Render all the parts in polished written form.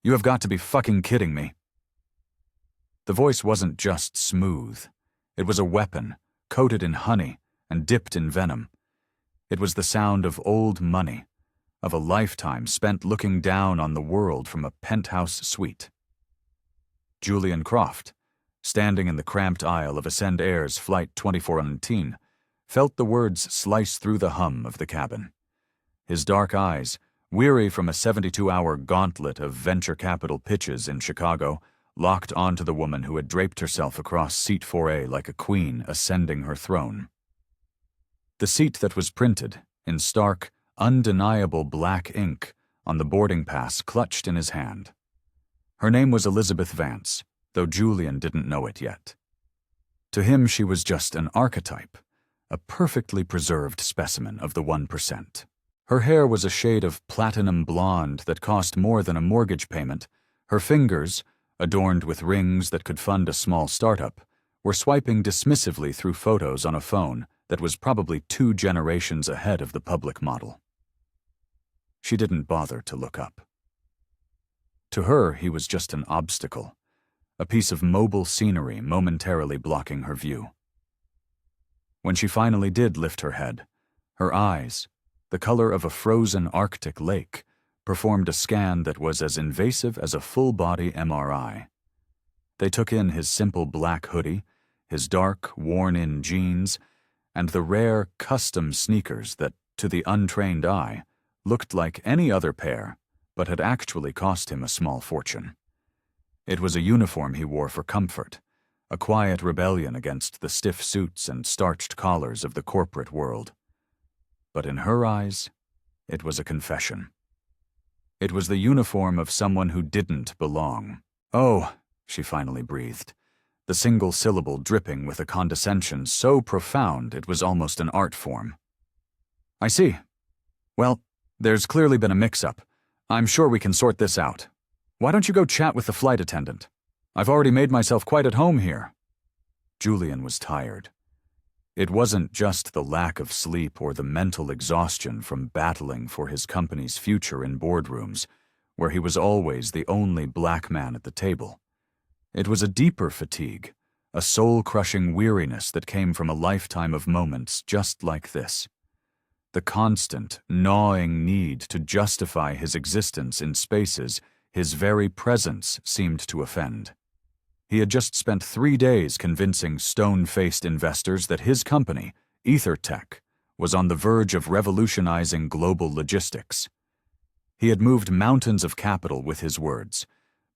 You have got to be fucking kidding me. The voice wasn't just smooth. It was a weapon, coated in honey and dipped in venom. It was the sound of old money, of a lifetime spent looking down on the world from a penthouse suite. Julian Croft, standing in the cramped aisle of Ascend Air's Flight 2419, felt the words slice through the hum of the cabin. His dark eyes, weary from a 72-hour gauntlet of venture capital pitches in Chicago, locked onto the woman who had draped herself across seat 4A like a queen ascending her throne. The seat that was printed, in stark, undeniable black ink, on the boarding pass clutched in his hand. Her name was Elizabeth Vance, though Julian didn't know it yet. To him she was just an archetype, a perfectly preserved specimen of the 1%. Her hair was a shade of platinum blonde that cost more than a mortgage payment. Her fingers, adorned with rings that could fund a small startup, were swiping dismissively through photos on a phone that was probably 2 generations ahead of the public model. She didn't bother to look up. To her, he was just an obstacle, a piece of mobile scenery momentarily blocking her view. When she finally did lift her head, her eyes, the color of a frozen Arctic lake, performed a scan that was as invasive as a full-body MRI. They took in his simple black hoodie, his dark, worn-in jeans, and the rare, custom sneakers that, to the untrained eye, looked like any other pair, but had actually cost him a small fortune. It was a uniform he wore for comfort, a quiet rebellion against the stiff suits and starched collars of the corporate world. But in her eyes, it was a confession. It was the uniform of someone who didn't belong. "Oh," she finally breathed, the single syllable dripping with a condescension so profound it was almost an art form. "I see. Well, there's clearly been a mix-up. I'm sure we can sort this out. Why don't you go chat with the flight attendant? I've already made myself quite at home here." Julian was tired. It wasn't just the lack of sleep or the mental exhaustion from battling for his company's future in boardrooms, where he was always the only black man at the table. It was a deeper fatigue, a soul-crushing weariness that came from a lifetime of moments just like this. The constant, gnawing need to justify his existence in spaces his very presence seemed to offend. He had just spent 3 days convincing stone-faced investors that his company, EtherTech, was on the verge of revolutionizing global logistics. He had moved mountains of capital with his words,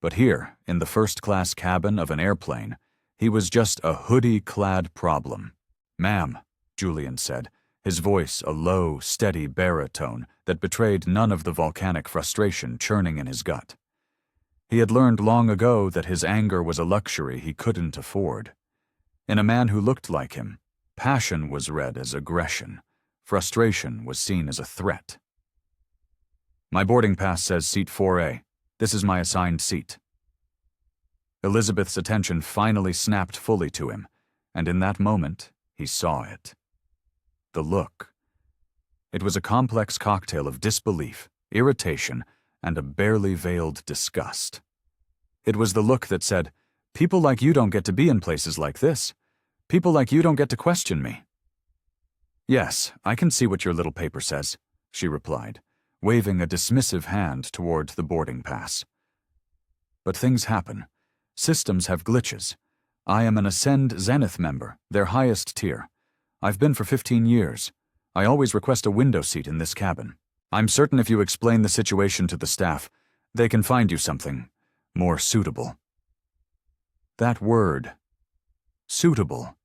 but here, in the first-class cabin of an airplane, he was just a hoodie-clad problem. "Ma'am," Julian said, his voice a low, steady baritone that betrayed none of the volcanic frustration churning in his gut. He had learned long ago that his anger was a luxury he couldn't afford. In a man who looked like him, passion was read as aggression, frustration was seen as a threat. "My boarding pass says seat 4A. This is my assigned seat." Elizabeth's attention finally snapped fully to him, and in that moment, he saw it. The look. It was a complex cocktail of disbelief, irritation, and a barely veiled disgust. It was the look that said, "People like you don't get to be in places like this. People like you don't get to question me." "Yes, I can see what your little paper says," she replied, waving a dismissive hand toward the boarding pass. "But things happen. Systems have glitches. I am an Ascend Zenith member, their highest tier. I've been for 15 years. I always request a window seat in this cabin. I'm certain if you explain the situation to the staff, they can find you something more suitable." That word, suitable.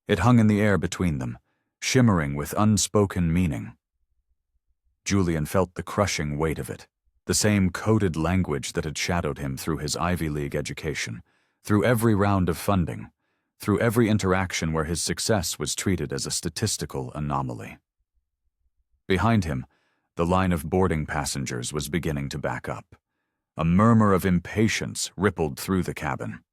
It hung in the air between them, shimmering with unspoken meaning. Julian felt the crushing weight of it, the same coded language that had shadowed him through his Ivy League education, through every round of funding, through every interaction where his success was treated as a statistical anomaly. Behind him, the line of boarding passengers was beginning to back up. A murmur of impatience rippled through the cabin.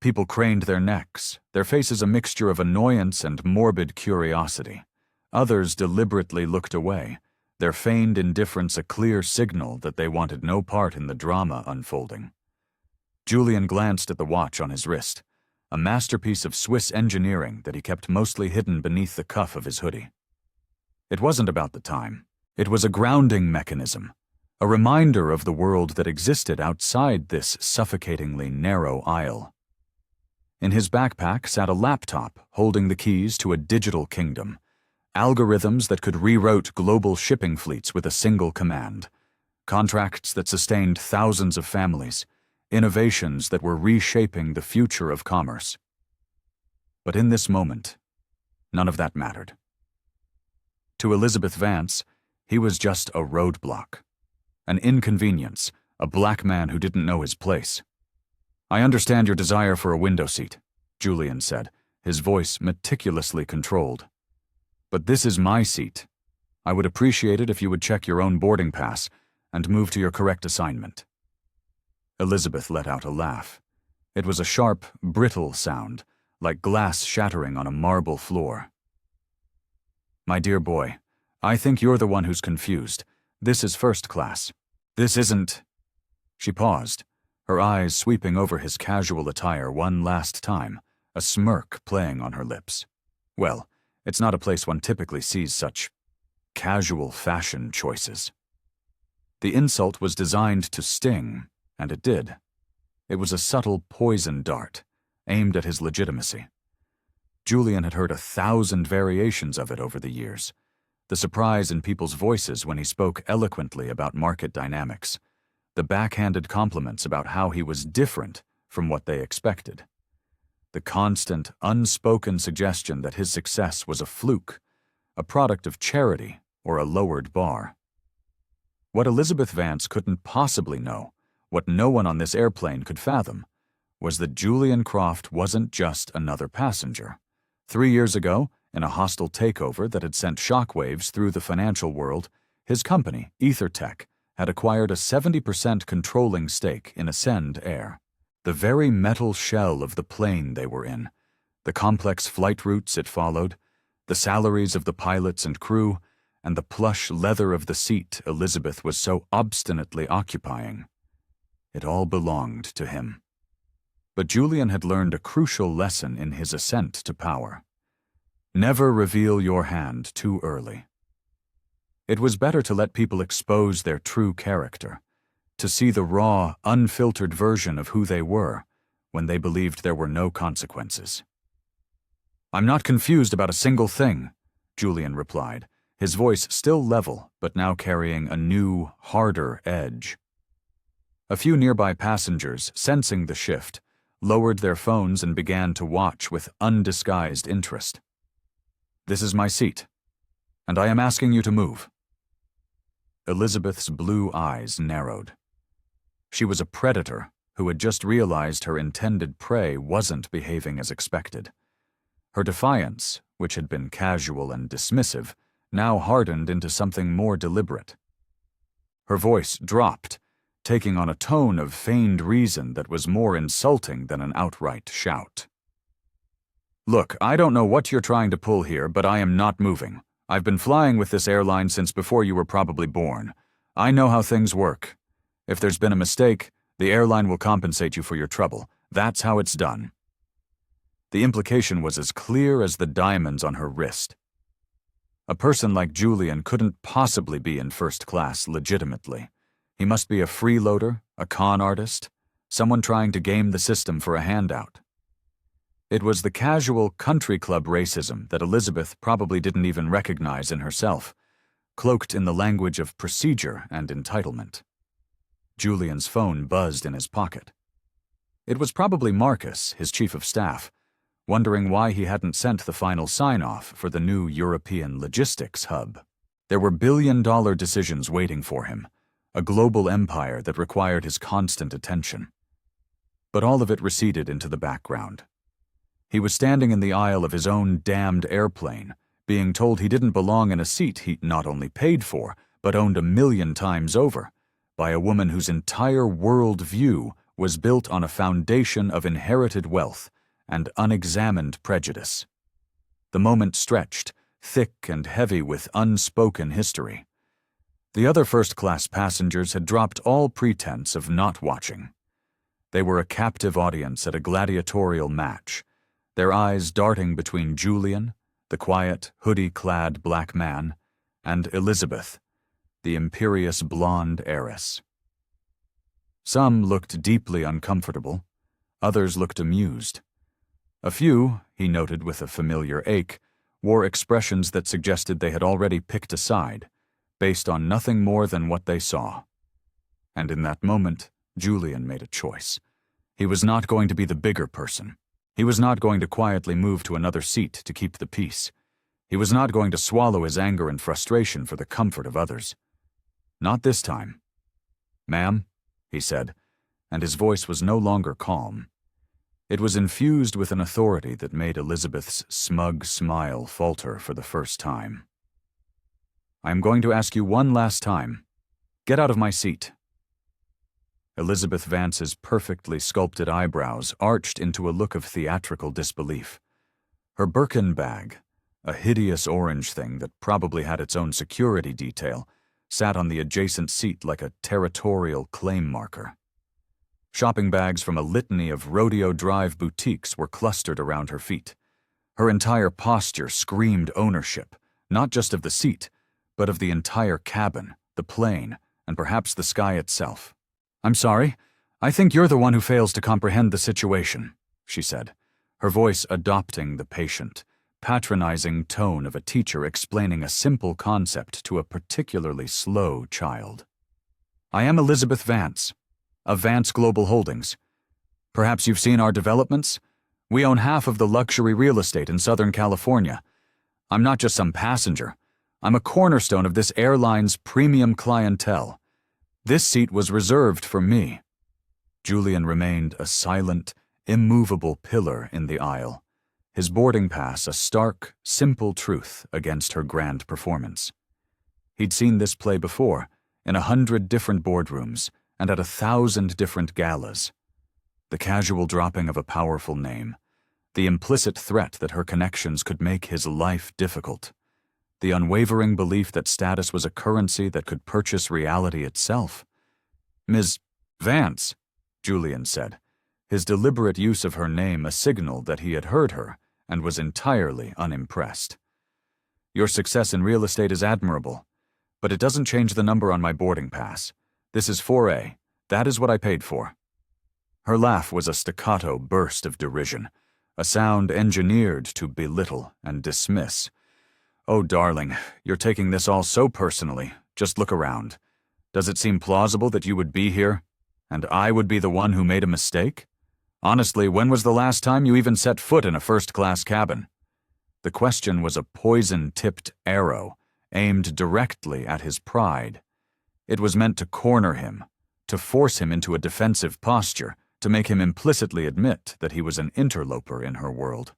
People craned their necks, their faces a mixture of annoyance and morbid curiosity. Others deliberately looked away, their feigned indifference a clear signal that they wanted no part in the drama unfolding. Julian glanced at the watch on his wrist, a masterpiece of Swiss engineering that he kept mostly hidden beneath the cuff of his hoodie. It wasn't about the time. It was a grounding mechanism, a reminder of the world that existed outside this suffocatingly narrow aisle. In his backpack sat a laptop holding the keys to a digital kingdom, algorithms that could reroute global shipping fleets with a single command, contracts that sustained thousands of families, innovations that were reshaping the future of commerce. But in this moment, none of that mattered. To Elizabeth Vance, he was just a roadblock, an inconvenience, a black man who didn't know his place. "I understand your desire for a window seat," Julian said, his voice meticulously controlled. "But this is my seat. I would appreciate it if you would check your own boarding pass and move to your correct assignment." Elizabeth let out a laugh. It was a sharp, brittle sound, like glass shattering on a marble floor. "My dear boy, I think you're the one who's confused. This is first class. This isn't—" She paused, her eyes sweeping over his casual attire one last time, a smirk playing on her lips. Well, it's not a place one typically sees such casual fashion choices. The insult was designed to sting, and it did. It was a subtle poison dart, aimed at his legitimacy. Julian had heard 1,000 variations of it over the years, the surprise in people's voices when he spoke eloquently about market dynamics, the backhanded compliments about how he was different from what they expected, the constant, unspoken suggestion that his success was a fluke, a product of charity or a lowered bar. What Elizabeth Vance couldn't possibly know, what no one on this airplane could fathom, was that Julian Croft wasn't just another passenger. 3 years ago, in a hostile takeover that had sent shockwaves through the financial world, his company, EtherTech, had acquired a 70% controlling stake in Ascend Air, the very metal shell of the plane they were in, the complex flight routes it followed, the salaries of the pilots and crew, and the plush leather of the seat Elizabeth was so obstinately occupying. It all belonged to him. But Julian had learned a crucial lesson in his ascent to power. Never reveal your hand too early. It was better to let people expose their true character, to see the raw, unfiltered version of who they were when they believed there were no consequences. "I'm not confused about a single thing," Julian replied, his voice still level but now carrying a new, harder edge. A few nearby passengers, sensing the shift, lowered their phones and began to watch with undisguised interest. "This is my seat, and I am asking you to move." Elizabeth's blue eyes narrowed. She was a predator who had just realized her intended prey wasn't behaving as expected. Her defiance, which had been casual and dismissive, now hardened into something more deliberate. Her voice dropped, taking on a tone of feigned reason that was more insulting than an outright shout. "Look, I don't know what you're trying to pull here, but I am not moving. I've been flying with this airline since before you were probably born. I know how things work. If there's been a mistake, the airline will compensate you for your trouble. That's how it's done." The implication was as clear as the diamonds on her wrist. A person like Julian couldn't possibly be in first class legitimately. He must be a freeloader, a con artist, someone trying to game the system for a handout. It was the casual country club racism that Elizabeth probably didn't even recognize in herself, cloaked in the language of procedure and entitlement. Julian's phone buzzed in his pocket. It was probably Marcus, his chief of staff, wondering why he hadn't sent the final sign-off for the new European logistics hub. There were billion-dollar decisions waiting for him, a global empire that required his constant attention. But all of it receded into the background. He was standing in the aisle of his own damned airplane, being told he didn't belong in a seat he not only paid for, but owned 1,000,000 times over, by a woman whose entire world view was built on a foundation of inherited wealth and unexamined prejudice. The moment stretched, thick and heavy with unspoken history. The other first-class passengers had dropped all pretense of not watching. They were a captive audience at a gladiatorial match, their eyes darting between Julian, the quiet, hoodie-clad black man, and Elizabeth, the imperious blonde heiress. Some looked deeply uncomfortable, others looked amused. A few, he noted with a familiar ache, wore expressions that suggested they had already picked a side, based on nothing more than what they saw. And in that moment, Julian made a choice. He was not going to be the bigger person. He was not going to quietly move to another seat to keep the peace. He was not going to swallow his anger and frustration for the comfort of others. Not this time. "Ma'am," he said, and his voice was no longer calm. It was infused with an authority that made Elizabeth's smug smile falter for the first time. "I am going to ask you one last time. Get out of my seat." Elizabeth Vance's perfectly sculpted eyebrows arched into a look of theatrical disbelief. Her Birkin bag, a hideous orange thing that probably had its own security detail, sat on the adjacent seat like a territorial claim marker. Shopping bags from a litany of Rodeo Drive boutiques were clustered around her feet. Her entire posture screamed ownership, not just of the seat, but of the entire cabin, the plane, and perhaps the sky itself. "I'm sorry. I think you're the one who fails to comprehend the situation," she said, her voice adopting the patient, patronizing tone of a teacher explaining a simple concept to a particularly slow child. "I am Elizabeth Vance, of Vance Global Holdings. Perhaps you've seen our developments? We own half of the luxury real estate in Southern California. I'm not just some passenger. I'm a cornerstone of this airline's premium clientele. This seat was reserved for me." Julian remained a silent, immovable pillar in the aisle, his boarding pass a stark, simple truth against her grand performance. He'd seen this play before, in 100 different boardrooms and at 1,000 different galas. The casual dropping of a powerful name, the implicit threat that her connections could make his life difficult, the unwavering belief that status was a currency that could purchase reality itself. "Ms. Vance," Julian said, his deliberate use of her name a signal that he had heard her and was entirely unimpressed. "Your success in real estate is admirable, but it doesn't change the number on my boarding pass. This is 4A. That is what I paid for." Her laugh was a staccato burst of derision, a sound engineered to belittle and dismiss. "Oh, darling, you're taking this all so personally. Just look around. Does it seem plausible that you would be here, and I would be the one who made a mistake? Honestly, when was the last time you even set foot in a first-class cabin?" The question was a poison-tipped arrow, aimed directly at his pride. It was meant to corner him, to force him into a defensive posture, to make him implicitly admit that he was an interloper in her world.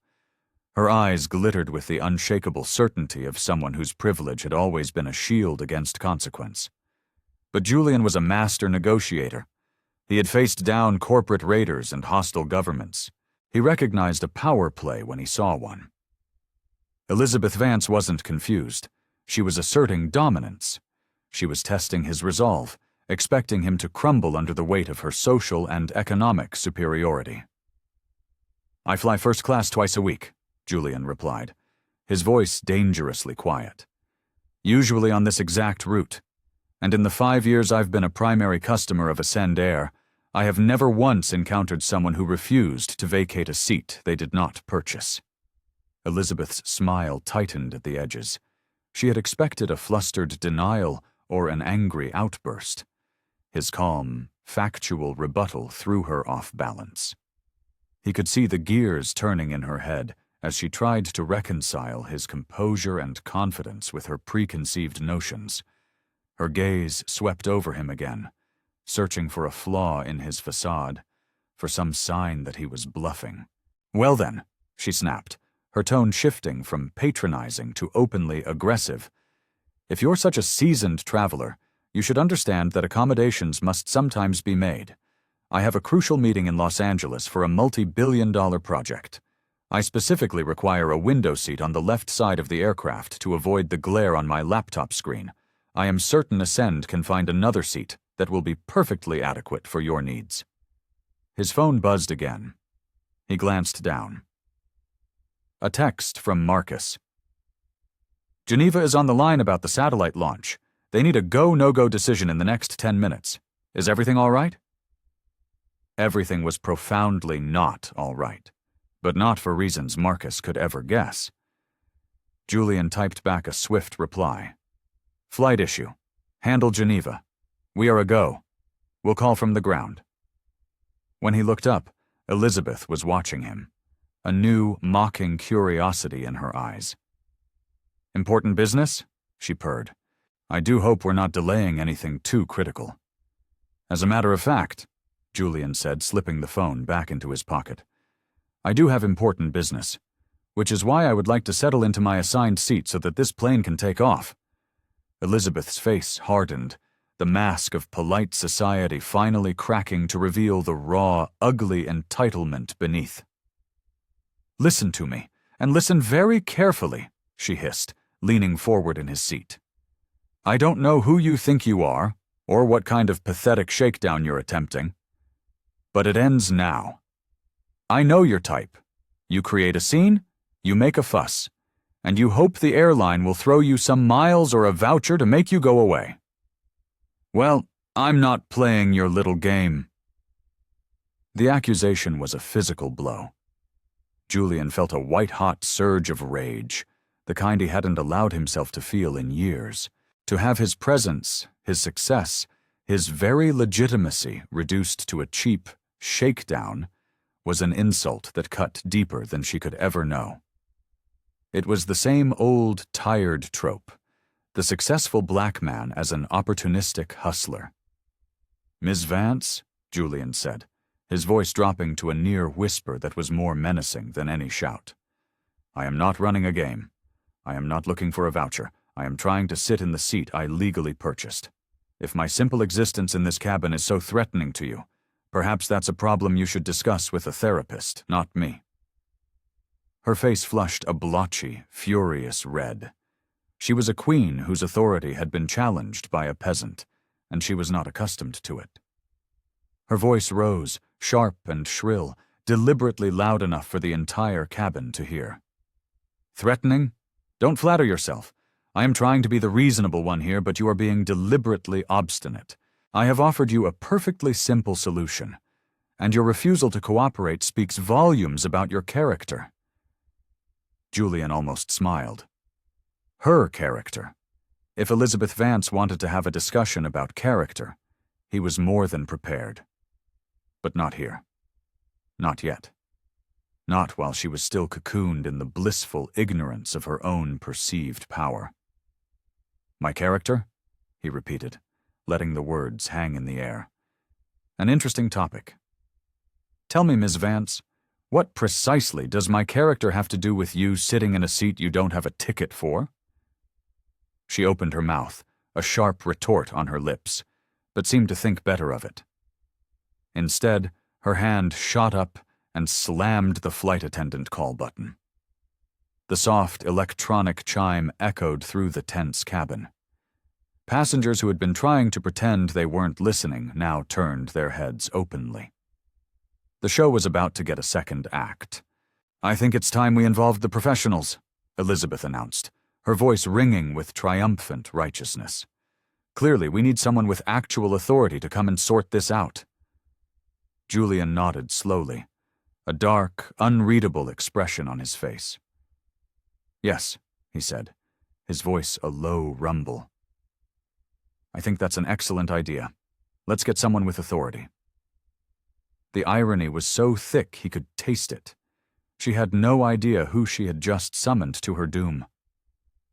Her eyes glittered with the unshakable certainty of someone whose privilege had always been a shield against consequence. But Julian was a master negotiator. He had faced down corporate raiders and hostile governments. He recognized a power play when he saw one. Elizabeth Vance wasn't confused. She was asserting dominance. She was testing his resolve, expecting him to crumble under the weight of her social and economic superiority. "I fly first class twice a week," Julian replied, his voice dangerously quiet. "Usually on this exact route. And in the 5 years I've been a primary customer of Ascend Air, I have never once encountered someone who refused to vacate a seat they did not purchase." Elizabeth's smile tightened at the edges. She had expected a flustered denial or an angry outburst. His calm, factual rebuttal threw her off balance. He could see the gears turning in her head as she tried to reconcile his composure and confidence with her preconceived notions. Her gaze swept over him again, searching for a flaw in his facade, for some sign that he was bluffing. "Well then," she snapped, her tone shifting from patronizing to openly aggressive. "If you're such a seasoned traveler, you should understand that accommodations must sometimes be made. I have a crucial meeting in Los Angeles for a multi-billion-dollar project. I specifically require a window seat on the left side of the aircraft to avoid the glare on my laptop screen. I am certain Ascend can find another seat that will be perfectly adequate for your needs. His phone buzzed again. He glanced down. A text from Marcus. Geneva is on the line about the satellite launch. They need a go-no-go decision in the next 10 minutes. Is everything all right? Everything was profoundly not all right, but not for reasons Marcus could ever guess. Julian typed back a swift reply. Flight issue. Handle Geneva. We are a go. We'll call from the ground. When he looked up, Elizabeth was watching him, a new, mocking curiosity in her eyes. Important business? She purred. I do hope we're not delaying anything too critical. As a matter of fact, Julian said, slipping the phone back into his pocket, I do have important business, which is why I would like to settle into my assigned seat so that this plane can take off. Elizabeth's face hardened, the mask of polite society finally cracking to reveal the raw, ugly entitlement beneath. Listen to me, and listen very carefully, she hissed, leaning forward in his seat. I don't know who you think you are, or what kind of pathetic shakedown you're attempting, but it ends now. I know your type. You create a scene, you make a fuss, and you hope the airline will throw you some miles or a voucher to make you go away. Well, I'm not playing your little game. The accusation was a physical blow. Julian felt a white-hot surge of rage, the kind he hadn't allowed himself to feel in years. To have his presence, his success, his very legitimacy reduced to a cheap shakedown was an insult that cut deeper than she could ever know. It was the same old, tired trope, the successful black man as an opportunistic hustler. Miss Vance, Julian said, his voice dropping to a near whisper that was more menacing than any shout. I am not running a game. I am not looking for a voucher. I am trying to sit in the seat I legally purchased. If my simple existence in this cabin is so threatening to you, perhaps that's a problem you should discuss with a therapist, not me. Her face flushed a blotchy, furious red. She was a queen whose authority had been challenged by a peasant, and she was not accustomed to it. Her voice rose, sharp and shrill, deliberately loud enough for the entire cabin to hear. Threatening? Don't flatter yourself. I am trying to be the reasonable one here, but you are being deliberately obstinate. I have offered you a perfectly simple solution, and your refusal to cooperate speaks volumes about your character. Julian almost smiled. Her character. If Elizabeth Vance wanted to have a discussion about character, he was more than prepared. But not here. Not yet. Not while she was still cocooned in the blissful ignorance of her own perceived power. My character? He repeated, letting the words hang in the air. An interesting topic. Tell me, Miss Vance, what precisely does my character have to do with you sitting in a seat you don't have a ticket for? She opened her mouth, a sharp retort on her lips, but seemed to think better of it. Instead, her hand shot up and slammed the flight attendant call button. The soft electronic chime echoed through the tense cabin. Passengers who had been trying to pretend they weren't listening now turned their heads openly. The show was about to get a second act. I think it's time we involved the professionals, Elizabeth announced, her voice ringing with triumphant righteousness. Clearly, we need someone with actual authority to come and sort this out. Julian nodded slowly, a dark, unreadable expression on his face. Yes, he said, his voice a low rumble. I think that's an excellent idea. Let's get someone with authority. The irony was so thick he could taste it. She had no idea who she had just summoned to her doom.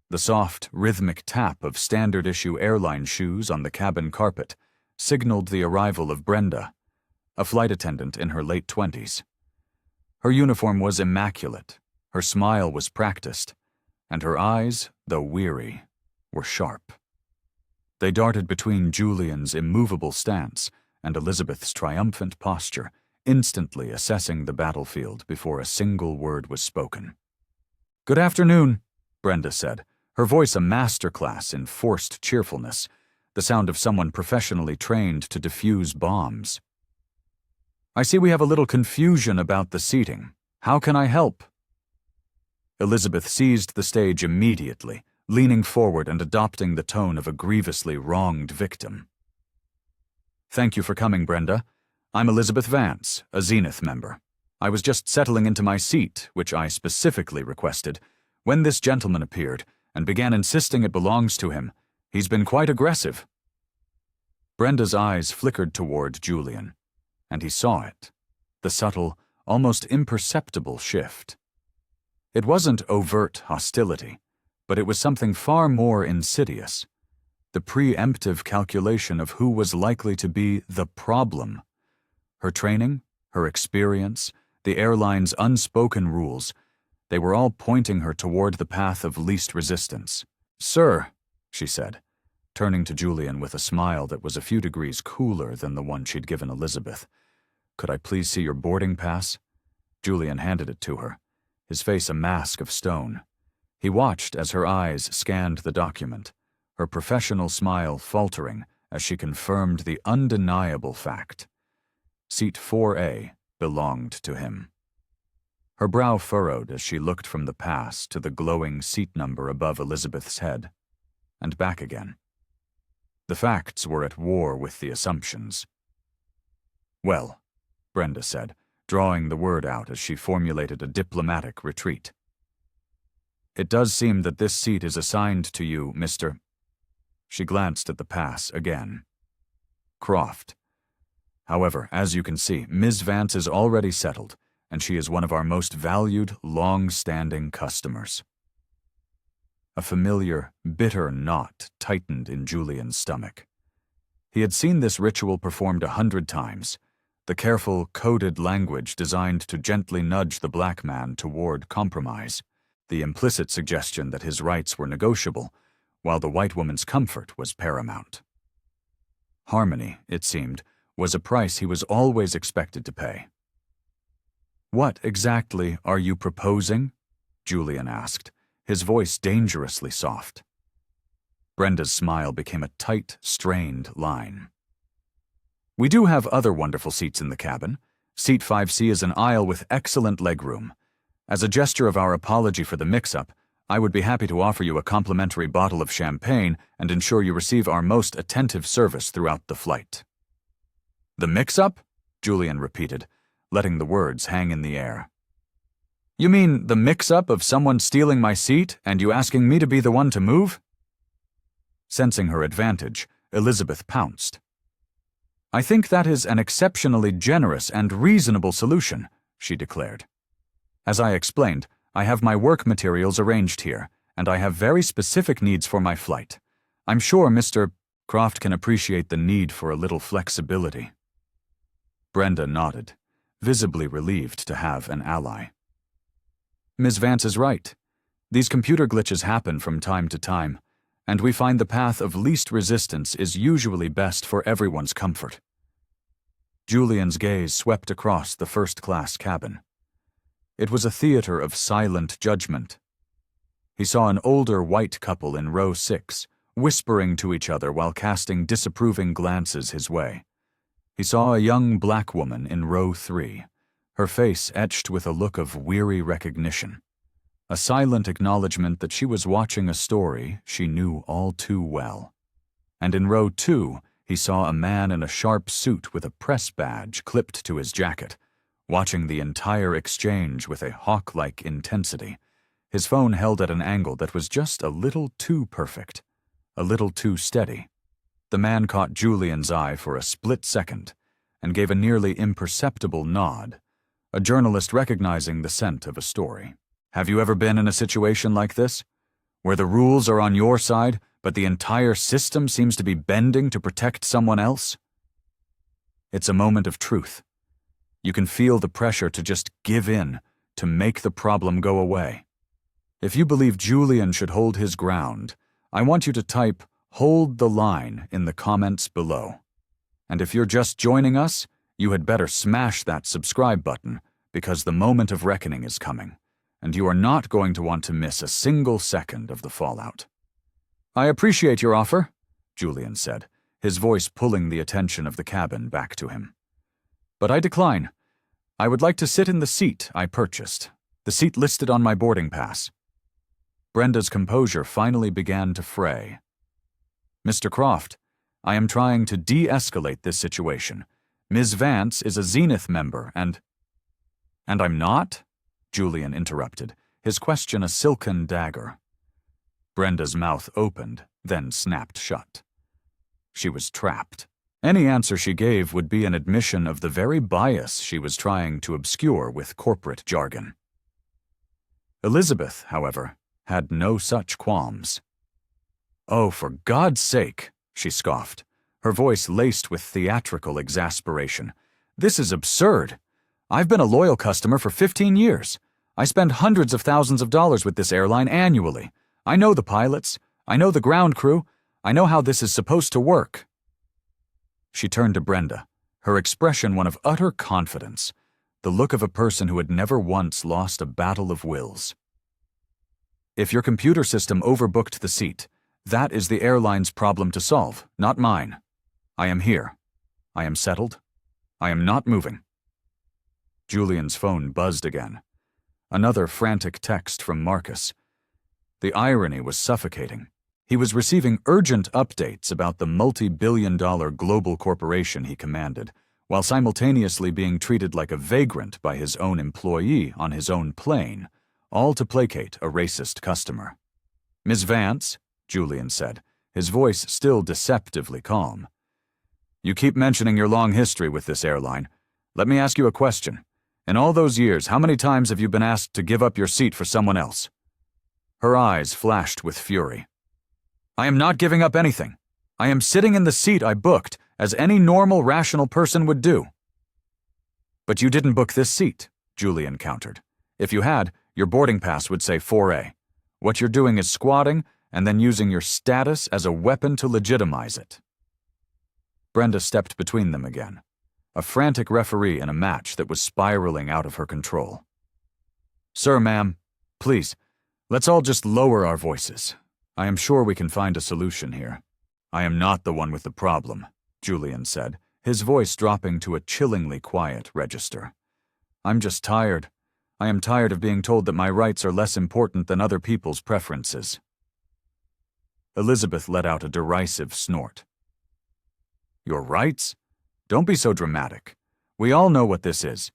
The soft, rhythmic tap of standard-issue airline shoes on the cabin carpet signaled the arrival of Brenda, a flight attendant in her late 20s. Her uniform was immaculate, her smile was practiced, and her eyes, though weary, were sharp. They darted between Julian's immovable stance and Elizabeth's triumphant posture, instantly assessing the battlefield before a single word was spoken. Good afternoon, Brenda said, her voice a masterclass in forced cheerfulness, the sound of someone professionally trained to defuse bombs. "I see we have a little confusion about the seating. How can I help?" Elizabeth seized the stage immediately, leaning forward and adopting the tone of a grievously wronged victim. "Thank you for coming, Brenda. I'm Elizabeth Vance, a Zenith member. I was just settling into my seat, which I specifically requested, when this gentleman appeared and began insisting it belongs to him. He's been quite aggressive." Brenda's eyes flickered toward Julian, and he saw it, the subtle, almost imperceptible shift. It wasn't overt hostility, but it was something far more insidious, the preemptive calculation of who was likely to be the problem. Her training, her experience, the airline's unspoken rules, they were all pointing her toward the path of least resistance. "Sir," she said, turning to Julian with a smile that was a few degrees cooler than the one she'd given Elizabeth, "could I please see your boarding pass?" Julian handed it to her, his face a mask of stone. He watched as her eyes scanned the document, her professional smile faltering as she confirmed the undeniable fact. Seat 4A belonged to him. Her brow furrowed as she looked from the pass to the glowing seat number above Elizabeth's head, and back again. The facts were at war with the assumptions. "Well," Brenda said, drawing the word out as she formulated a diplomatic retreat. "It does seem that this seat is assigned to you, Mr." She glanced at the pass again. "Croft. However, as you can see, Ms. Vance is already settled, and she is one of our most valued, long-standing customers." A familiar, bitter knot tightened in Julian's stomach. He had seen this ritual performed 100 times, the careful, coded language designed to gently nudge the black man toward compromise, the implicit suggestion that his rights were negotiable, while the white woman's comfort was paramount. Harmony, it seemed, was a price he was always expected to pay. "What exactly are you proposing?" Julian asked, his voice dangerously soft. Brenda's smile became a tight, strained line. "We do have other wonderful seats in the cabin. Seat 5C is an aisle with excellent legroom. As a gesture of our apology for the mix-up, I would be happy to offer you a complimentary bottle of champagne and ensure you receive our most attentive service throughout the flight." "The mix-up?" Julian repeated, letting the words hang in the air. "You mean the mix-up of someone stealing my seat and you asking me to be the one to move?" Sensing her advantage, Elizabeth pounced. "I think that is an exceptionally generous and reasonable solution," she declared. "As I explained, I have my work materials arranged here, and I have very specific needs for my flight. I'm sure Mr. Croft can appreciate the need for a little flexibility." Brenda nodded, visibly relieved to have an ally. "Ms. Vance is right. These computer glitches happen from time to time, and we find the path of least resistance is usually best for everyone's comfort." Julian's gaze swept across the first-class cabin. It was a theater of silent judgment. He saw an older white couple in row 6, whispering to each other while casting disapproving glances his way. He saw a young black woman in row 3, her face etched with a look of weary recognition, a silent acknowledgement that she was watching a story she knew all too well. And in row 2, he saw a man in a sharp suit with a press badge clipped to his jacket, watching the entire exchange with a hawk-like intensity, his phone held at an angle that was just a little too perfect, a little too steady. The man caught Julian's eye for a split second and gave a nearly imperceptible nod, a journalist recognizing the scent of a story. Have you ever been in a situation like this, where the rules are on your side, but the entire system seems to be bending to protect someone else? It's a moment of truth. You can feel the pressure to just give in, to make the problem go away. If you believe Julian should hold his ground, I want you to type "hold the line" in the comments below. And if you're just joining us, you had better smash that subscribe button, because the moment of reckoning is coming. and you are not going to want to miss a single second of the fallout. I appreciate your offer, Julian said, his voice pulling the attention of the cabin back to him. But I decline. I would like to sit in the seat I purchased, the seat listed on my boarding pass. Brenda's composure finally began to fray. Mr. Croft, I am trying to de-escalate this situation. Ms. Vance is a Zenith member and I'm not? Julian interrupted, his question a silken dagger. Brenda's mouth opened, then snapped shut. She was trapped. Any answer she gave would be an admission of the very bias she was trying to obscure with corporate jargon. Elizabeth, however, had no such qualms. Oh, for God's sake, she scoffed, her voice laced with theatrical exasperation. This is absurd. I've been a loyal customer for 15 years. I spend hundreds of thousands of dollars with this airline annually. I know the pilots. I know the ground crew. I know how this is supposed to work. She turned to Brenda, her expression one of utter confidence, the look of a person who had never once lost a battle of wills. If your computer system overbooked the seat, that is the airline's problem to solve, not mine. I am here. I am settled. I am not moving. Julian's phone buzzed again. Another frantic text from Marcus. The irony was suffocating. He was receiving urgent updates about the multi-billion-dollar global corporation he commanded, while simultaneously being treated like a vagrant by his own employee on his own plane, all to placate a racist customer. Ms. Vance, Julian said, his voice still deceptively calm. You keep mentioning your long history with this airline. Let me ask you a question. In all those years, how many times have you been asked to give up your seat for someone else? Her eyes flashed with fury. I am not giving up anything. I am sitting in the seat I booked, as any normal, rational person would do. But you didn't book this seat, Julian countered. If you had, your boarding pass would say 4A. What you're doing is squatting and then using your status as a weapon to legitimize it. Brenda stepped between them again, a frantic referee in a match that was spiraling out of her control. Sir, ma'am, please, let's all just lower our voices. I am sure we can find a solution here. I am not the one with the problem, Julian said, his voice dropping to a chillingly quiet register. I'm just tired. I am tired of being told that my rights are less important than other people's preferences. Elizabeth let out a derisive snort. Your rights? Don't be so dramatic. We all know what this is.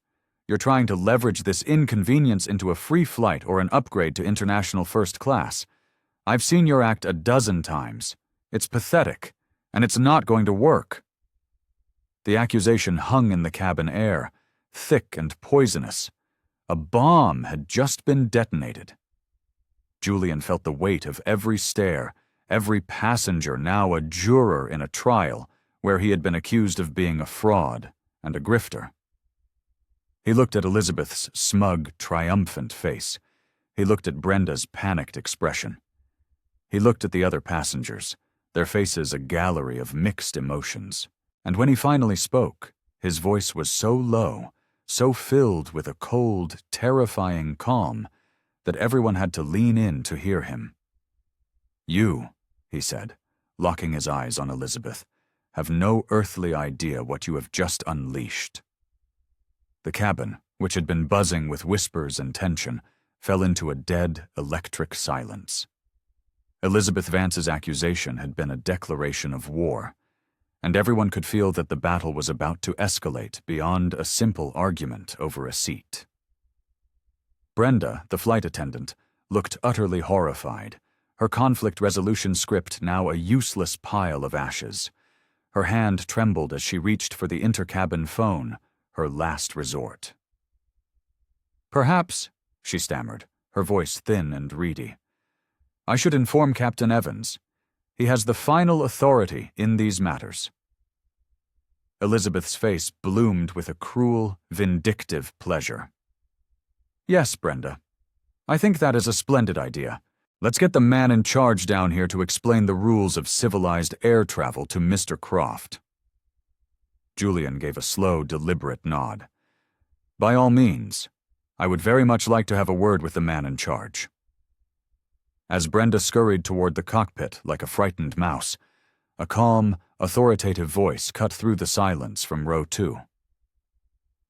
You're trying to leverage this inconvenience into a free flight or an upgrade to international first class. I've seen your act a dozen times. It's pathetic, and it's not going to work. The accusation hung in the cabin air, thick and poisonous. A bomb had just been detonated. Julian felt the weight of every stare, every passenger now a juror in a trial where he had been accused of being a fraud and a grifter. He looked at Elizabeth's smug, triumphant face. He looked at Brenda's panicked expression. He looked at the other passengers, their faces a gallery of mixed emotions. And when he finally spoke, his voice was so low, so filled with a cold, terrifying calm, that everyone had to lean in to hear him. You, he said, locking his eyes on Elizabeth, have no earthly idea what you have just unleashed. The cabin, which had been buzzing with whispers and tension, fell into a dead, electric silence. Elizabeth Vance's accusation had been a declaration of war, and everyone could feel that the battle was about to escalate beyond a simple argument over a seat. Brenda, the flight attendant, looked utterly horrified, her conflict resolution script now a useless pile of ashes. Her hand trembled as she reached for the intercabin phone, her last resort. Perhaps, she stammered, her voice thin and reedy, I should inform Captain Evans. He has the final authority in these matters. Elizabeth's face bloomed with a cruel, vindictive pleasure. Yes, Brenda. I think that is a splendid idea. Let's get the man in charge down here to explain the rules of civilized air travel to Mr. Croft. Julian gave a slow, deliberate nod. By all means. I would very much like to have a word with the man in charge." As Brenda scurried toward the cockpit like a frightened mouse, a calm, authoritative voice cut through the silence from row 2.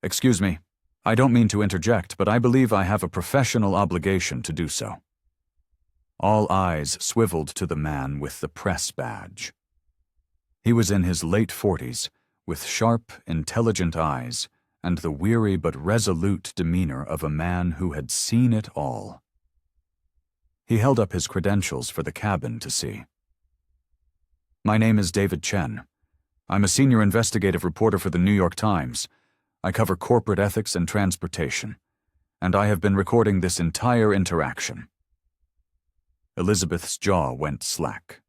"Excuse me, I don't mean to interject, but I believe I have a professional obligation to do so." All eyes swiveled to the man with the press badge. He was in his late 40s, with sharp, intelligent eyes and the weary but resolute demeanor of a man who had seen it all. He held up his credentials for the cabin to see. "My name is David Chen. I'm a senior investigative reporter for the New York Times. I cover corporate ethics and transportation, and I have been recording this entire interaction." Elizabeth's jaw went slack.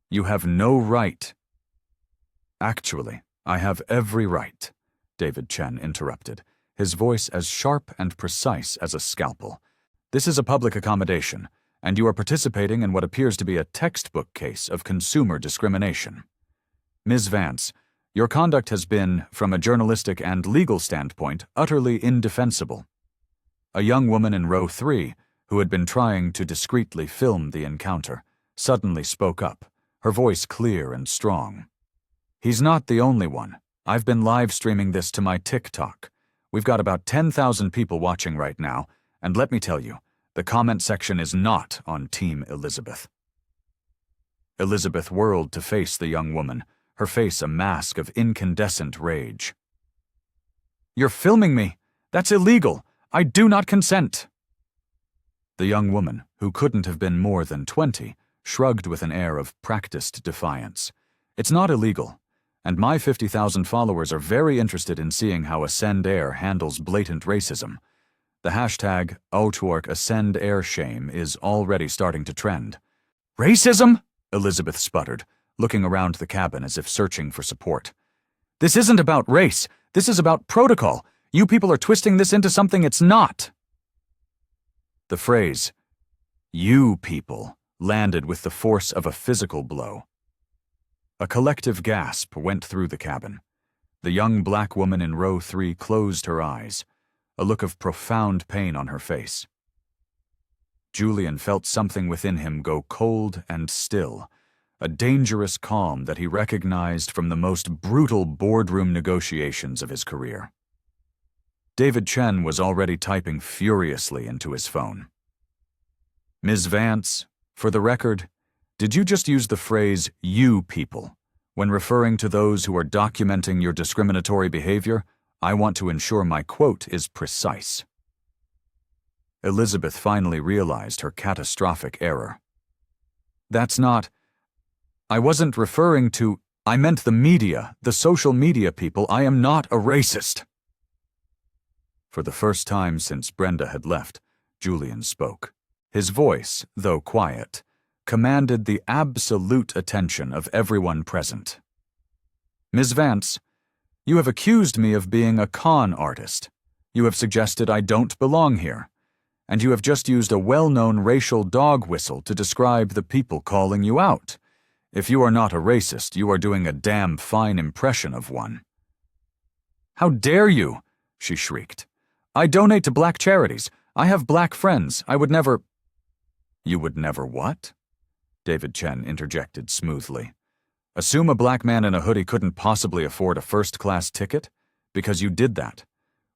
"You have no right." "Actually, I have every right," David Chen interrupted, his voice as sharp and precise as a scalpel. "This is a public accommodation, and you are participating in what appears to be a textbook case of consumer discrimination. Ms. Vance, your conduct has been, from a journalistic and legal standpoint, utterly indefensible." A young woman in row 3, who had been trying to discreetly film the encounter, suddenly spoke up, her voice clear and strong. "He's not the only one. I've been live streaming this to my TikTok. We've got about 10,000 people watching right now, and let me tell you, the comment section is not on Team Elizabeth." Elizabeth whirled to face the young woman, her face a mask of incandescent rage. "You're filming me! That's illegal! I do not consent!" The young woman, who couldn't have been more than 20, shrugged with an air of practiced defiance. "It's not illegal, and my 50,000 followers are very interested in seeing how Ascend Air handles blatant racism. The hashtag #AscendAirShame is already starting to trend." "Racism?" Elizabeth sputtered, looking around the cabin as if searching for support. "This isn't about race. This is about protocol. You people are twisting this into something it's not." The phrase, "you people," landed with the force of a physical blow. A collective gasp went through the cabin. The young black woman in row 3 closed her eyes, a look of profound pain on her face. Julian felt something within him go cold and still, a dangerous calm that he recognized from the most brutal boardroom negotiations of his career. David Chen was already typing furiously into his phone. "Ms. Vance, for the record, did you just use the phrase, 'you people'? When referring to those who are documenting your discriminatory behavior, I want to ensure my quote is precise." Elizabeth finally realized her catastrophic error. "That's not... I wasn't referring to... I meant the media, the social media people. I am not a racist." For the first time since Brenda had left, Julian spoke. His voice, though quiet, commanded the absolute attention of everyone present. "Ms. Vance, you have accused me of being a con artist. You have suggested I don't belong here. And you have just used a well-known racial dog whistle to describe the people calling you out. If you are not a racist, you are doing a damn fine impression of one." "How dare you!" she shrieked. "I donate to black charities. I have black friends. I would never—" "You would never what?" David Chen interjected smoothly. "Assume a black man in a hoodie couldn't possibly afford a first-class ticket? Because you did that.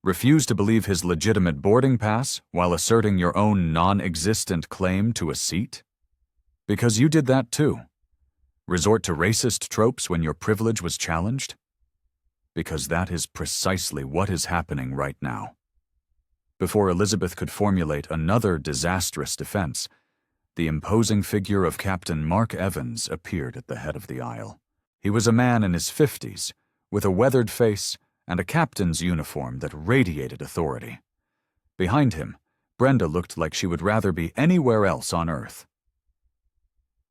Refuse to believe his legitimate boarding pass while asserting your own non-existent claim to a seat? Because you did that too. Resort to racist tropes when your privilege was challenged? Because that is precisely what is happening right now." Before Elizabeth could formulate another disastrous defense, the imposing figure of Captain Mark Evans appeared at the head of the aisle. He was a man in his 50s, with a weathered face and a captain's uniform that radiated authority. Behind him, Brenda looked like she would rather be anywhere else on Earth.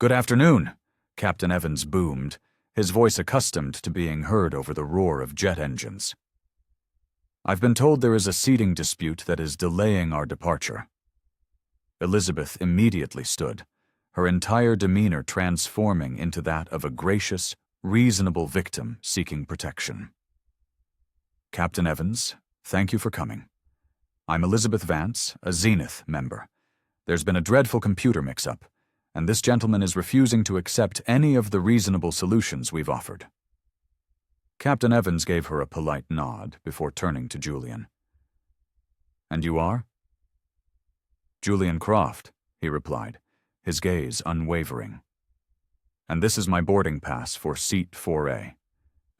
"Good afternoon," Captain Evans boomed, his voice accustomed to being heard over the roar of jet engines. "I've been told there is a seating dispute that is delaying our departure." Elizabeth immediately stood, her entire demeanor transforming into that of a gracious, reasonable victim seeking protection. "Captain Evans, thank you for coming. I'm Elizabeth Vance, a Zenith member. There's been a dreadful computer mix-up, and this gentleman is refusing to accept any of the reasonable solutions we've offered." Captain Evans gave her a polite nod before turning to Julian. "And you are?" "Julian Croft," he replied, his gaze unwavering. "And this is my boarding pass for Seat 4A.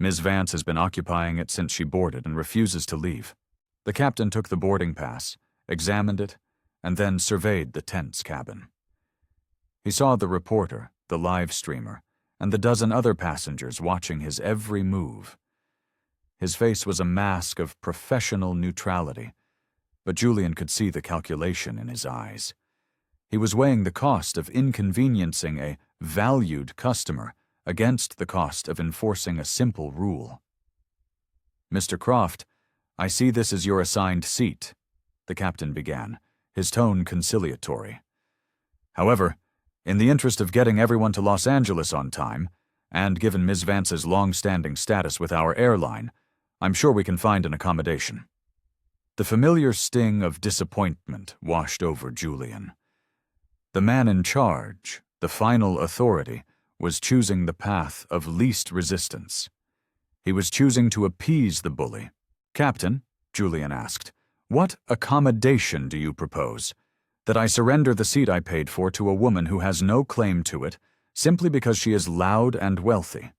Ms. Vance has been occupying it since she boarded and refuses to leave." The captain took the boarding pass, examined it, and then surveyed the tense cabin. He saw the reporter, the live streamer, and the dozen other passengers watching his every move. His face was a mask of professional neutrality, but Julian could see the calculation in his eyes. He was weighing the cost of inconveniencing a valued customer against the cost of enforcing a simple rule. "Mr. Croft, I see this is your assigned seat," the captain began, his tone conciliatory. "However, in the interest of getting everyone to Los Angeles on time, and given Ms. Vance's long-standing status with our airline, I'm sure we can find an accommodation." The familiar sting of disappointment washed over Julian. The man in charge, the final authority, was choosing the path of least resistance. He was choosing to appease the bully. "Captain," Julian asked, "what accommodation do you propose? That I surrender the seat I paid for to a woman who has no claim to it, simply because she is loud and wealthy?"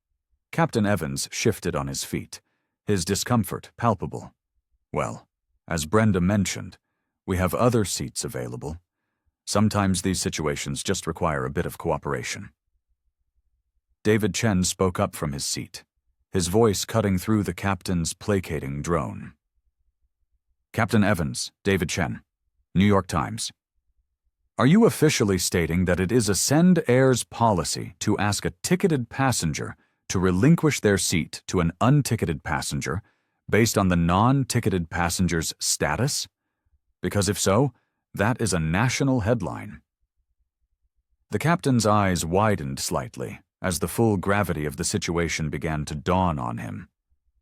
Captain Evans shifted on his feet, his discomfort palpable. "Well, as Brenda mentioned, we have other seats available. Sometimes these situations just require a bit of cooperation." David Chen spoke up from his seat, his voice cutting through the captain's placating drone. "Captain Evans, David Chen, New York Times. Are you officially stating that it is Ascend Air's policy to ask a ticketed passenger to relinquish their seat to an unticketed passenger based on the non-ticketed passenger's status? Because if so, that is a national headline." The captain's eyes widened slightly as the full gravity of the situation began to dawn on him.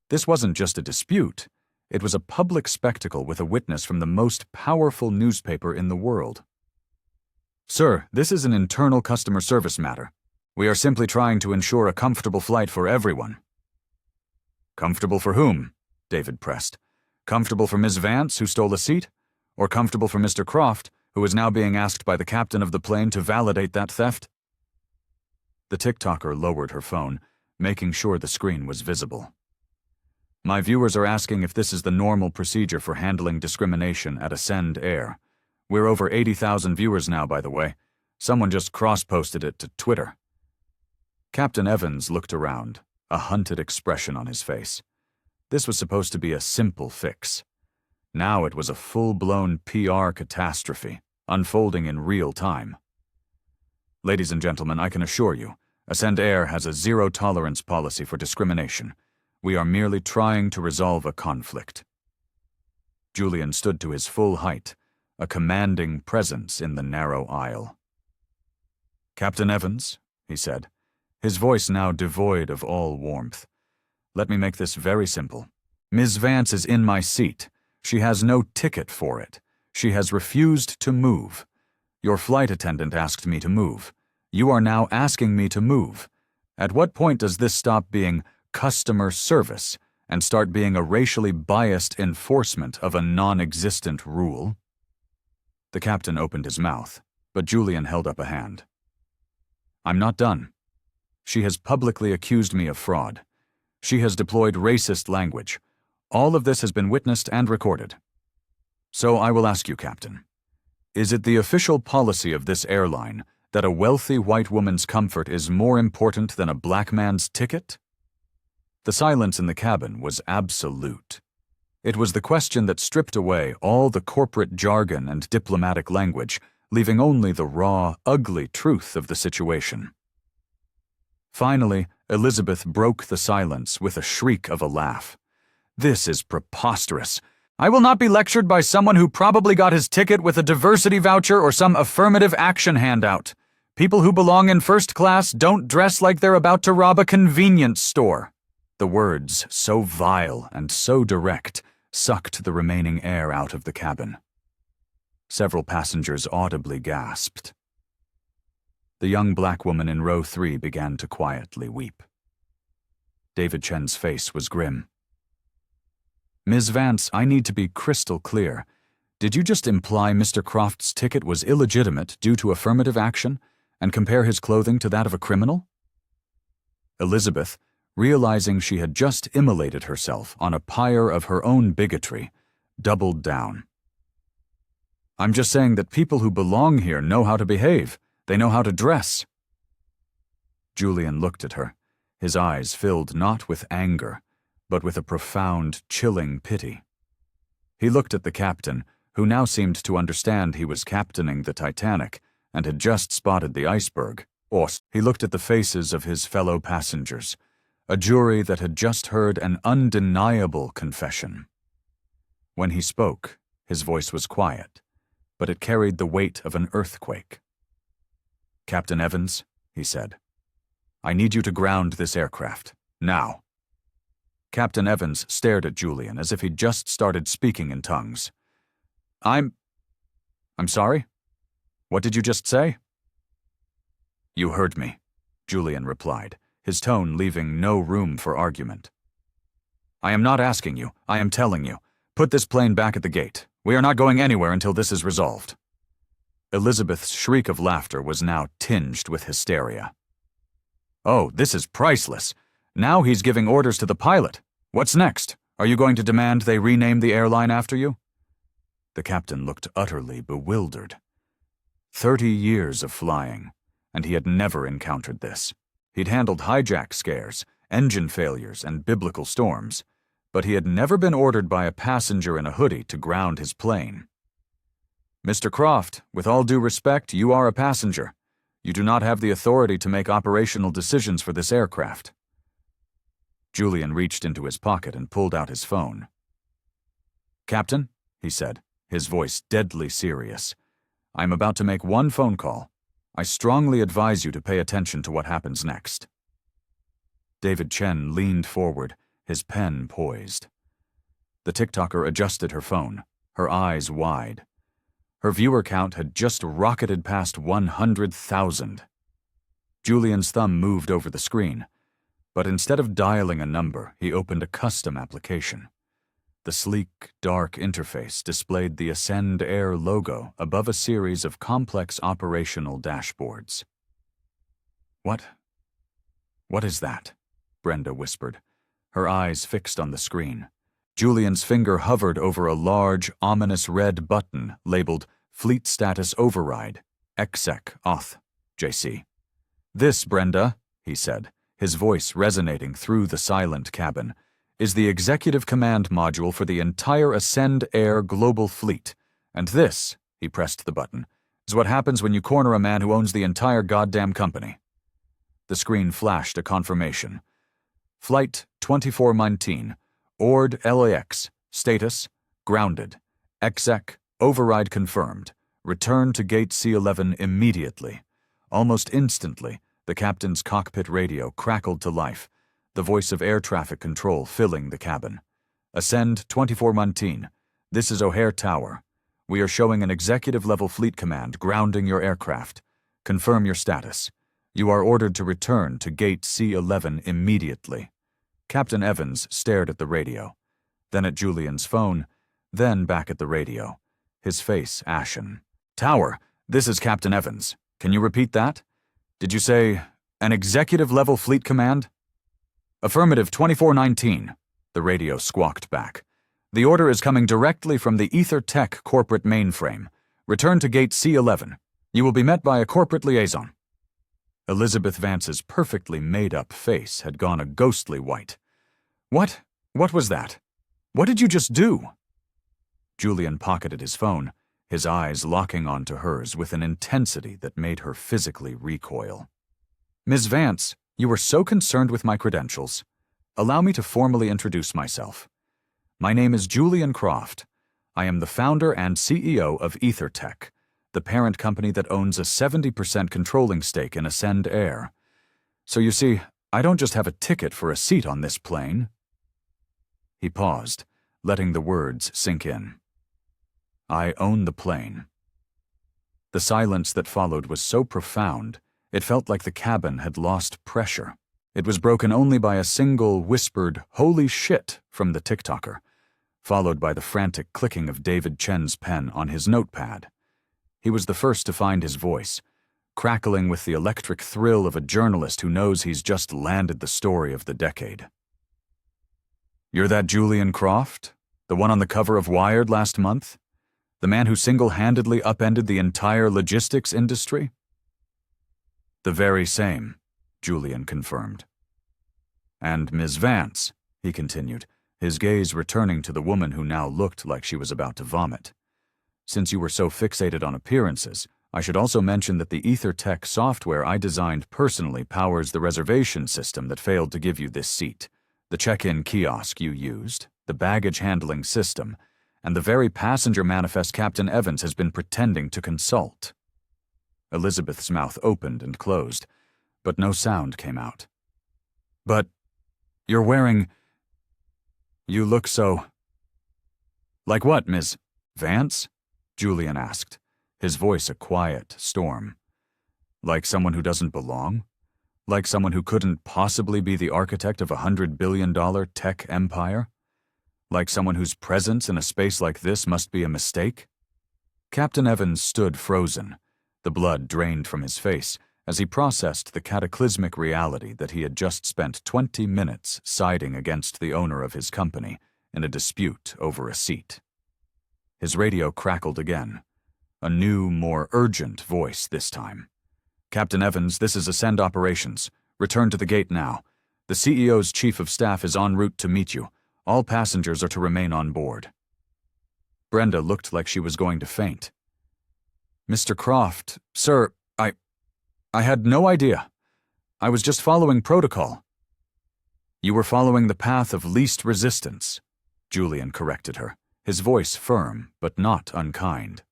This wasn't just a dispute, it was a public spectacle with a witness from the most powerful newspaper in the world. "Sir, this is an internal customer service matter. We are simply trying to ensure a comfortable flight for everyone." "Comfortable for whom?" David pressed. "Comfortable for Ms. Vance, who stole a seat? Or comfortable for Mr. Croft, who is now being asked by the captain of the plane to validate that theft?" The TikToker lowered her phone, making sure the screen was visible. "My viewers are asking if this is the normal procedure for handling discrimination at Ascend Air. We're over 80,000 viewers now, by the way. Someone just cross-posted it to Twitter." Captain Evans looked around, a hunted expression on his face. This was supposed to be a simple fix. Now it was a full-blown PR catastrophe, unfolding in real time. "Ladies and gentlemen, I can assure you, Ascend Air has a zero-tolerance policy for discrimination. We are merely trying to resolve a conflict." Julian stood to his full height, a commanding presence in the narrow aisle. "Captain Evans," he said, his voice now devoid of all warmth, "let me make this very simple. Ms. Vance is in my seat. She has no ticket for it. She has refused to move. Your flight attendant asked me to move. You are now asking me to move. At what point does this stop being customer service and start being a racially biased enforcement of a non-existent rule?" The captain opened his mouth, but Julian held up a hand. "I'm not done. She has publicly accused me of fraud. She has deployed racist language. All of this has been witnessed and recorded. So I will ask you, Captain, is it the official policy of this airline that a wealthy white woman's comfort is more important than a black man's ticket?" The silence in the cabin was absolute. It was the question that stripped away all the corporate jargon and diplomatic language, leaving only the raw, ugly truth of the situation. Finally, Elizabeth broke the silence with a shriek of a laugh. "This is preposterous. I will not be lectured by someone who probably got his ticket with a diversity voucher or some affirmative action handout. People who belong in first class don't dress like they're about to rob a convenience store." The words, so vile and so direct, sucked the remaining air out of the cabin. Several passengers audibly gasped. The young black woman in row 3 began to quietly weep. David Chen's face was grim. "Ms. Vance, I need to be crystal clear. Did you just imply Mr. Croft's ticket was illegitimate due to affirmative action and compare his clothing to that of a criminal?" Elizabeth, realizing she had just immolated herself on a pyre of her own bigotry, doubled down. "I'm just saying that people who belong here know how to behave. They know how to dress." Julian looked at her, his eyes filled not with anger, but with a profound, chilling pity. He looked at the captain, who now seemed to understand he was captaining the Titanic and had just spotted the iceberg. He looked at the faces of his fellow passengers, a jury that had just heard an undeniable confession. When he spoke, his voice was quiet, but it carried the weight of an earthquake. "Captain Evans," he said, "I need you to ground this aircraft, now." Captain Evans stared at Julian as if he'd just started speaking in tongues. I'm sorry? What did you just say?" "You heard me," Julian replied, his tone leaving no room for argument. "I am not asking you, I am telling you. Put this plane back at the gate. We are not going anywhere until this is resolved." Elizabeth's shriek of laughter was now tinged with hysteria. "Oh, this is priceless. Now he's giving orders to the pilot. What's next? Are you going to demand they rename the airline after you?" The captain looked utterly bewildered. 30 years of flying, and he had never encountered this. He'd handled hijack scares, engine failures, and biblical storms, but he had never been ordered by a passenger in a hoodie to ground his plane. "Mr. Croft, with all due respect, you are a passenger. You do not have the authority to make operational decisions for this aircraft." Julian reached into his pocket and pulled out his phone. "Captain," he said, his voice deadly serious, "I am about to make one phone call. I strongly advise you to pay attention to what happens next." David Chen leaned forward, his pen poised. The TikToker adjusted her phone, her eyes wide. Her viewer count had just rocketed past 100,000. Julian's thumb moved over the screen, but instead of dialing a number, he opened a custom application. The sleek, dark interface displayed the Ascend Air logo above a series of complex operational dashboards. What is that?" Brenda whispered, her eyes fixed on the screen. Julian's finger hovered over a large, ominous red button labeled Fleet Status Override, Exec Auth, JC. "This, Brenda," he said, his voice resonating through the silent cabin, "is the executive command module for the entire Ascend Air global fleet. And this," he pressed the button, "is what happens when you corner a man who owns the entire goddamn company." The screen flashed a confirmation. "Flight 2419, Ord LAX, status, grounded, exec, override confirmed, return to gate C11 immediately." Almost instantly, the captain's cockpit radio crackled to life, the voice of air traffic control filling the cabin. "Ascend 2419, this is O'Hare Tower. We are showing an executive-level fleet command grounding your aircraft. Confirm your status. You are ordered to return to gate C11 immediately." Captain Evans stared at the radio, then at Julian's phone, then back at the radio, his face ashen. "Tower, this is Captain Evans. Can you repeat that? Did you say an executive-level fleet command?" "Affirmative 2419, the radio squawked back. "The order is coming directly from the Ether Tech corporate mainframe. Return to gate C11. You will be met by a corporate liaison." Elizabeth Vance's perfectly made-up face had gone a ghostly white. What was that? What did you just do?" Julian pocketed his phone, his eyes locking onto hers with an intensity that made her physically recoil. "Ms. Vance, you were so concerned with my credentials. Allow me to formally introduce myself. My name is Julian Croft. I am the founder and CEO of EtherTech, the parent company that owns a 70% controlling stake in Ascend Air. So you see, I don't just have a ticket for a seat on this plane." He paused, letting the words sink in. I own the plane. The silence that followed was so profound, it felt like the cabin had lost pressure. It was broken only by a single whispered, "Holy shit," from the TikToker, followed by the frantic clicking of David Chen's pen on his notepad. He was the first to find his voice, crackling with the electric thrill of a journalist who knows he's just landed the story of the decade. "You're that Julian Croft? The one on the cover of Wired last month? The man who single-handedly upended the entire logistics industry?" "The very same," Julian confirmed. "And Ms. Vance," he continued, his gaze returning to the woman who now looked like she was about to vomit. "Since you were so fixated on appearances, I should also mention that the EtherTech software I designed personally powers the reservation system that failed to give you this seat, the check-in kiosk you used, the baggage handling system, and the very passenger manifest Captain Evans has been pretending to consult." Elizabeth's mouth opened and closed, but no sound came out. "But you're wearing... You look so..." "Like what, Ms. Vance?" Julian asked, his voice a quiet storm. "Like someone who doesn't belong? Like someone who couldn't possibly be the architect of a $100 billion tech empire? Like someone whose presence in a space like this must be a mistake?" Captain Evans stood frozen, the blood drained from his face, as he processed the cataclysmic reality that he had just spent 20 minutes siding against the owner of his company in a dispute over a seat. His radio crackled again, a new, more urgent voice this time. "Captain Evans, this is Ascend Operations. Return to the gate now. The CEO's chief of staff is en route to meet you. All passengers are to remain on board." Brenda looked like she was going to faint. "Mr. Croft, sir, I had no idea. I was just following protocol." "You were following the path of least resistance," Julian corrected her, his voice firm but not unkind.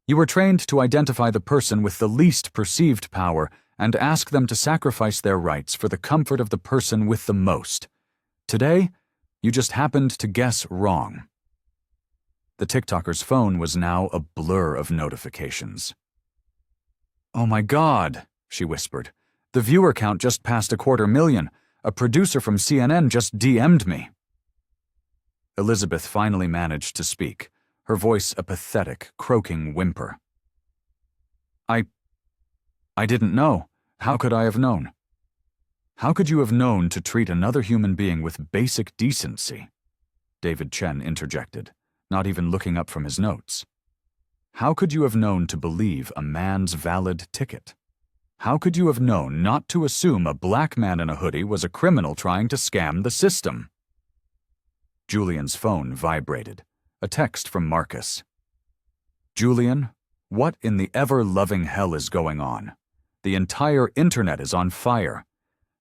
"You were trained to identify the person with the least perceived power and ask them to sacrifice their rights for the comfort of the person with the most. Today, you just happened to guess wrong." The TikToker's phone was now a blur of notifications. "Oh my God," she whispered. "The viewer count just passed 250,000. A producer from CNN just DM'd me." Elizabeth finally managed to speak, her voice a pathetic, croaking whimper. I didn't know. How could I have known?" "How could you have known to treat another human being with basic decency?" David Chen interjected, not even looking up from his notes. "How could you have known to believe a man's valid ticket? How could you have known not to assume a black man in a hoodie was a criminal trying to scam the system?" Julian's phone vibrated, a text from Marcus. "Julian, what in the ever-loving hell is going on? The entire internet is on fire.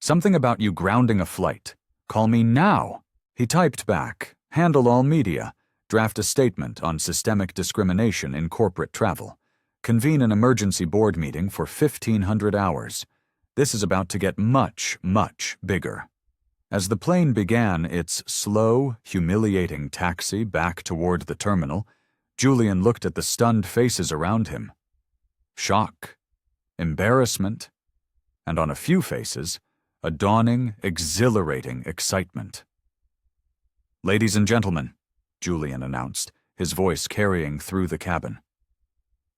Something about you grounding a flight. Call me now." He typed back, "Handle all media. Draft a statement on systemic discrimination in corporate travel. Convene an emergency board meeting for 1,500 hours. This is about to get much, much bigger." As the plane began its slow, humiliating taxi back toward the terminal, Julian looked at the stunned faces around him. Shock, embarrassment, and on a few faces, a dawning, exhilarating excitement. "Ladies and gentlemen," Julian announced, his voice carrying through the cabin,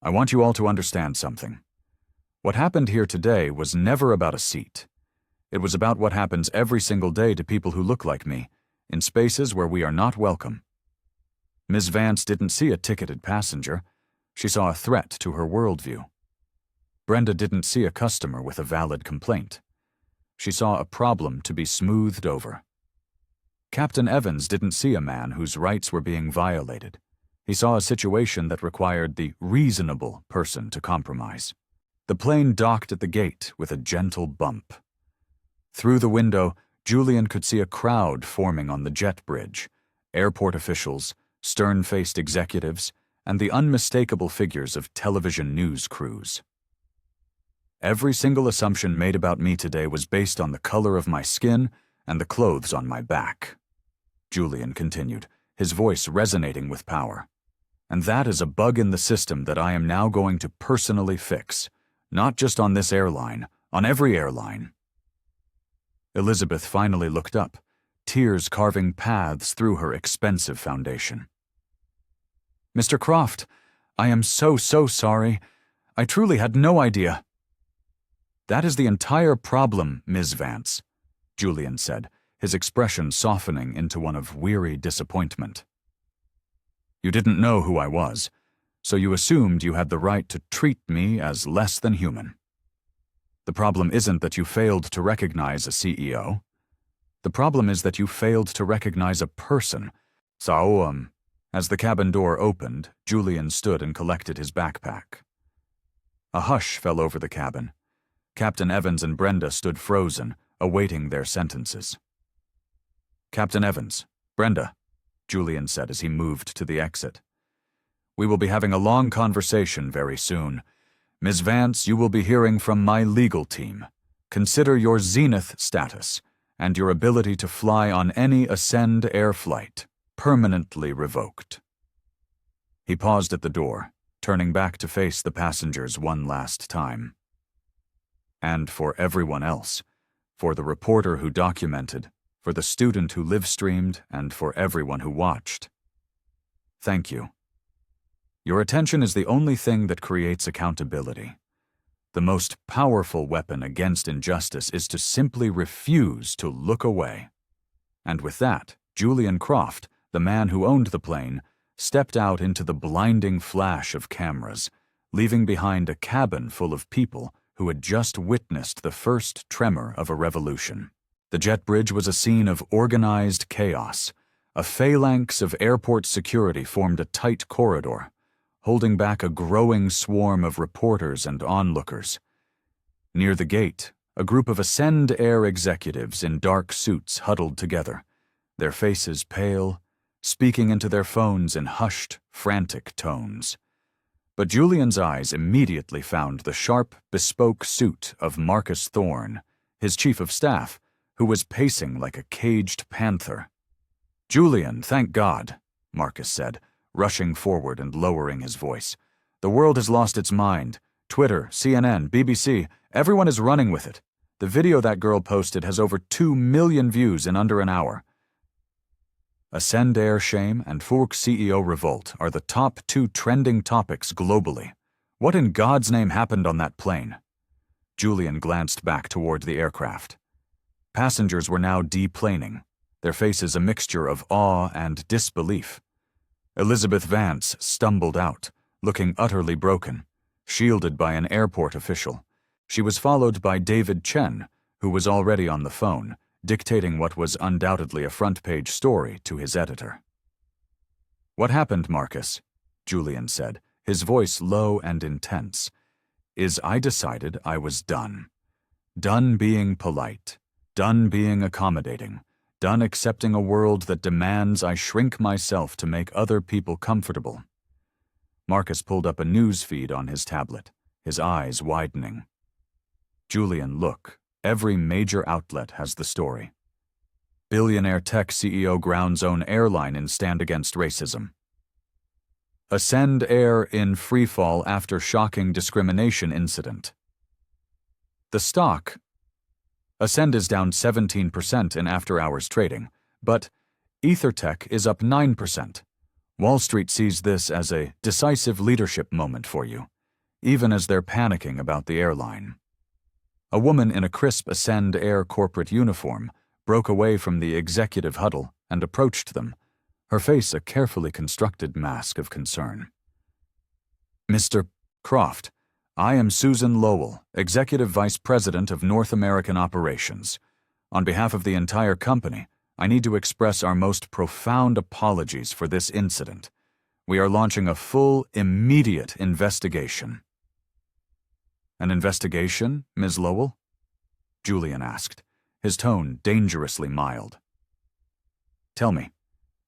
"I want you all to understand something. What happened here today was never about a seat. It was about what happens every single day to people who look like me, in spaces where we are not welcome. Ms. Vance didn't see a ticketed passenger. She saw a threat to her worldview. Brenda didn't see a customer with a valid complaint. She saw a problem to be smoothed over. Captain Evans didn't see a man whose rights were being violated. He saw a situation that required the reasonable person to compromise. The plane docked at the gate with a gentle bump. Through the window, Julian could see a crowd forming on the jet bridge, airport officials, stern-faced executives, and the unmistakable figures of television news crews. Every single assumption made about me today was based on the color of my skin and the clothes on my back," Julian continued, his voice resonating with power. "And that is a bug in the system that I am now going to personally fix. Not just on this airline, on every airline." Elizabeth finally looked up, tears carving paths through her expensive foundation. "Mr. Croft, I am so sorry. I truly had no idea." "That is the entire problem, Ms. Vance," Julian said, his expression softening into one of weary disappointment. "You didn't know who I was, so you assumed you had the right to treat me as less than human. The problem isn't that you failed to recognize a CEO. The problem is that you failed to recognize a person." As the cabin door opened, Julian stood and collected his backpack. A hush fell over the cabin. Captain Evans and Brenda stood frozen, awaiting their sentences. "Captain Evans, Brenda," Julian said as he moved to the exit. "We will be having a long conversation very soon. Ms. Vance, you will be hearing from my legal team. Consider your zenith status and your ability to fly on any Ascend Air flight permanently revoked." He paused at the door, turning back to face the passengers one last time. "And for everyone else, for the reporter who documented, for the student who live-streamed, and for everyone who watched. Thank you. Your attention is the only thing that creates accountability. The most powerful weapon against injustice is to simply refuse to look away." And with that, Julian Croft, the man who owned the plane, stepped out into the blinding flash of cameras, leaving behind a cabin full of people who had just witnessed the first tremor of a revolution. The jet bridge was a scene of organized chaos. A phalanx of airport security formed a tight corridor, holding back a growing swarm of reporters and onlookers. Near the gate, a group of Ascend Air executives in dark suits huddled together, their faces pale, speaking into their phones in hushed, frantic tones. But Julian's eyes immediately found the sharp, bespoke suit of Marcus Thorne, his chief of staff, who was pacing like a caged panther. "Julian, thank God," Marcus said, rushing forward and lowering his voice. "The world has lost its mind. Twitter, CNN, BBC, everyone is running with it. The video that girl posted has over 2 million views in under an hour. Ascend Air shame and Furk CEO revolt are the top 2 trending topics globally. What in God's name happened on that plane?" Julian glanced back toward the aircraft. Passengers were now deplaning, their faces a mixture of awe and disbelief. Elizabeth Vance stumbled out, looking utterly broken, shielded by an airport official. She was followed by David Chen, who was already on the phone, dictating what was undoubtedly a front-page story to his editor. "What happened, Marcus?" Julian said, his voice low and intense. I decided I was done. Done being polite. Done being accommodating. Done accepting a world that demands I shrink myself to make other people comfortable." Marcus pulled up a news feed on his tablet, his eyes widening. "Julian, look. Every major outlet has the story. Billionaire tech CEO grounds own airline in stand against racism. Ascend Air in freefall after shocking discrimination incident. The stock. Ascend is down 17% in after-hours trading, but EtherTech is up 9%. Wall Street sees this as a decisive leadership moment for you, even as they're panicking about the airline." A woman in a crisp Ascend Air corporate uniform broke away from the executive huddle and approached them, her face a carefully constructed mask of concern. "Mr. Croft, I am Susan Lowell, Executive Vice President of North American Operations. On behalf of the entire company, I need to express our most profound apologies for this incident. We are launching a full, immediate investigation." "An investigation, Ms. Lowell?" Julian asked, his tone dangerously mild. "Tell me,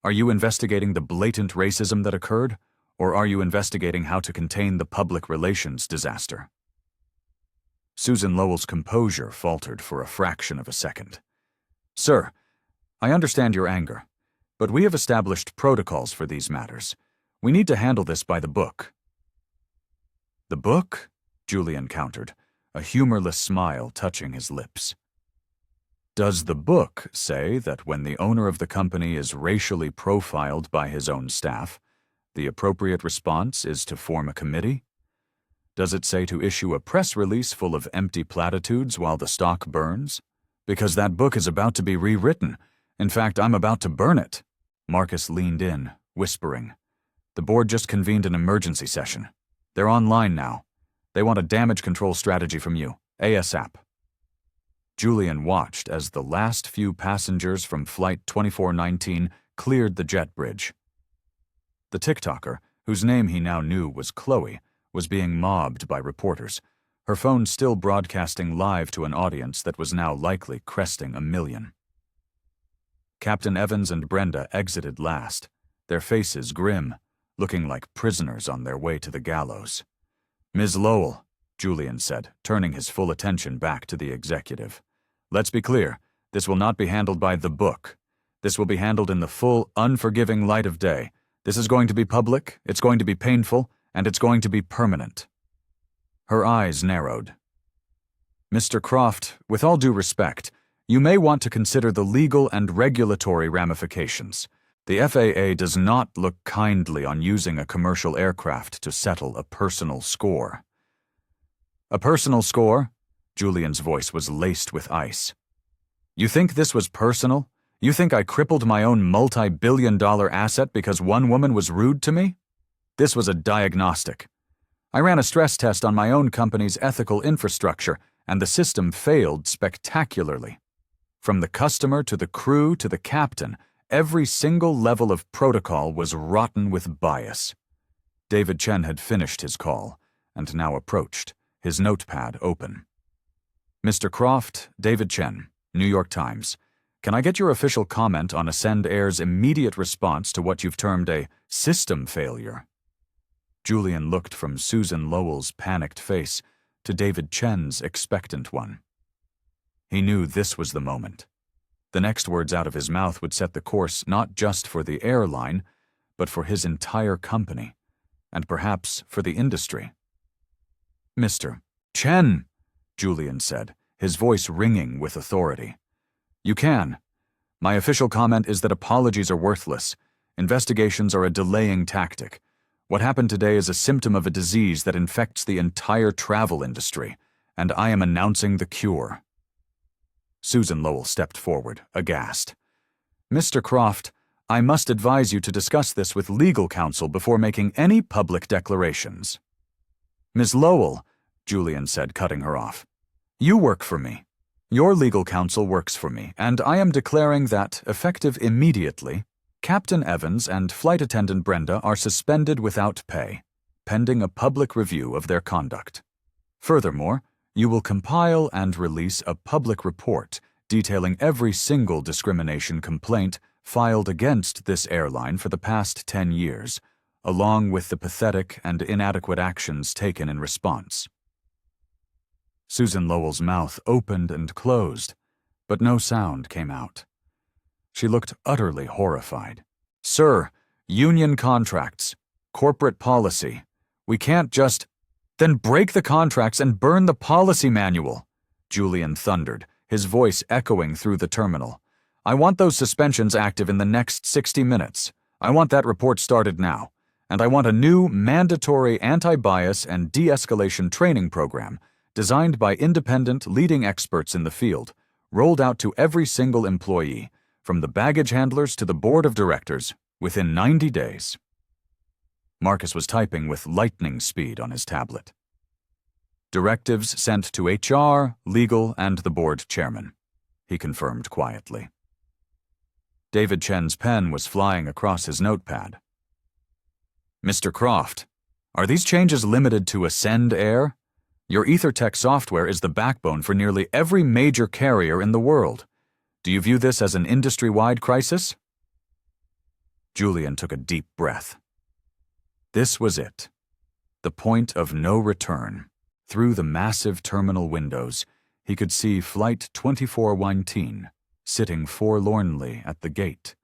are you investigating the blatant racism that occurred, or are you investigating how to contain the public relations disaster?" Susan Lowell's composure faltered for a fraction of a second. "Sir, I understand your anger. But we have established protocols for these matters. We need to handle this by the book." "The book?" Julian countered, a humorless smile touching his lips. "Does the book say that when the owner of the company is racially profiled by his own staff, the appropriate response is to form a committee? Does it say to issue a press release full of empty platitudes while the stock burns? Because that book is about to be rewritten. In fact, I'm about to burn it." Marcus leaned in, whispering. "The board just convened an emergency session. They're online now. They want a damage control strategy from you, ASAP." Julian watched as the last few passengers from Flight 2419 cleared the jet bridge. The TikToker, whose name he now knew was Chloe, was being mobbed by reporters, her phone still broadcasting live to an audience that was now likely cresting 1 million. Captain Evans and Brenda exited last, their faces grim, looking like prisoners on their way to the gallows. "Ms. Lowell," Julian said, turning his full attention back to the executive. "Let's be clear, this will not be handled by the book. This will be handled in the full, unforgiving light of day. This is going to be public, it's going to be painful, and it's going to be permanent." Her eyes narrowed. "Mr. Croft, with all due respect, you may want to consider the legal and regulatory ramifications. The FAA does not look kindly on using a commercial aircraft to settle a personal score." "A personal score?" Julian's voice was laced with ice. "You think this was personal? You think I crippled my own multi-billion-dollar asset because one woman was rude to me? This was a diagnostic. I ran a stress test on my own company's ethical infrastructure, and the system failed spectacularly. From the customer to the crew to the captain, every single level of protocol was rotten with bias." David Chen had finished his call, and now approached, his notepad open. "Mr. Croft, David Chen, New York Times. Can I get your official comment on Ascend Air's immediate response to what you've termed a system failure?" Julian looked from Susan Lowell's panicked face to David Chen's expectant one. He knew this was the moment. The next words out of his mouth would set the course not just for the airline, but for his entire company, and perhaps for the industry. "Mr. Chen," Julian said, his voice ringing with authority. "You can. My official comment is that apologies are worthless. Investigations are a delaying tactic. What happened today is a symptom of a disease that infects the entire travel industry, and I am announcing the cure." Susan Lowell stepped forward, aghast. "Mr. Croft, I must advise you to discuss this with legal counsel before making any public declarations." "Ms. Lowell," Julian said, cutting her off, "you work for me. Your legal counsel works for me, and I am declaring that, effective immediately, Captain Evans and Flight Attendant Brenda are suspended without pay, pending a public review of their conduct. Furthermore, you will compile and release a public report detailing every single discrimination complaint filed against this airline for the past 10 years, along with the pathetic and inadequate actions taken in response." Susan Lowell's mouth opened and closed, but no sound came out. She looked utterly horrified. "Sir, union contracts, corporate policy. We can't just—" "Then break the contracts and burn the policy manual," Julian thundered, his voice echoing through the terminal. "I want those suspensions active in the next 60 minutes. I want that report started now. And I want a new, mandatory anti-bias and de-escalation training program designed by independent leading experts in the field, rolled out to every single employee, from the baggage handlers to the board of directors, within 90 days. Marcus was typing with lightning speed on his tablet. "Directives sent to HR, legal, and the board chairman," he confirmed quietly. David Chen's pen was flying across his notepad. "Mr. Croft, are these changes limited to Ascend Air? Your EtherTech software is the backbone for nearly every major carrier in the world. Do you view this as an industry-wide crisis?" Julian took a deep breath. This was it. The point of no return. Through the massive terminal windows, he could see Flight 2419 sitting forlornly at the gate,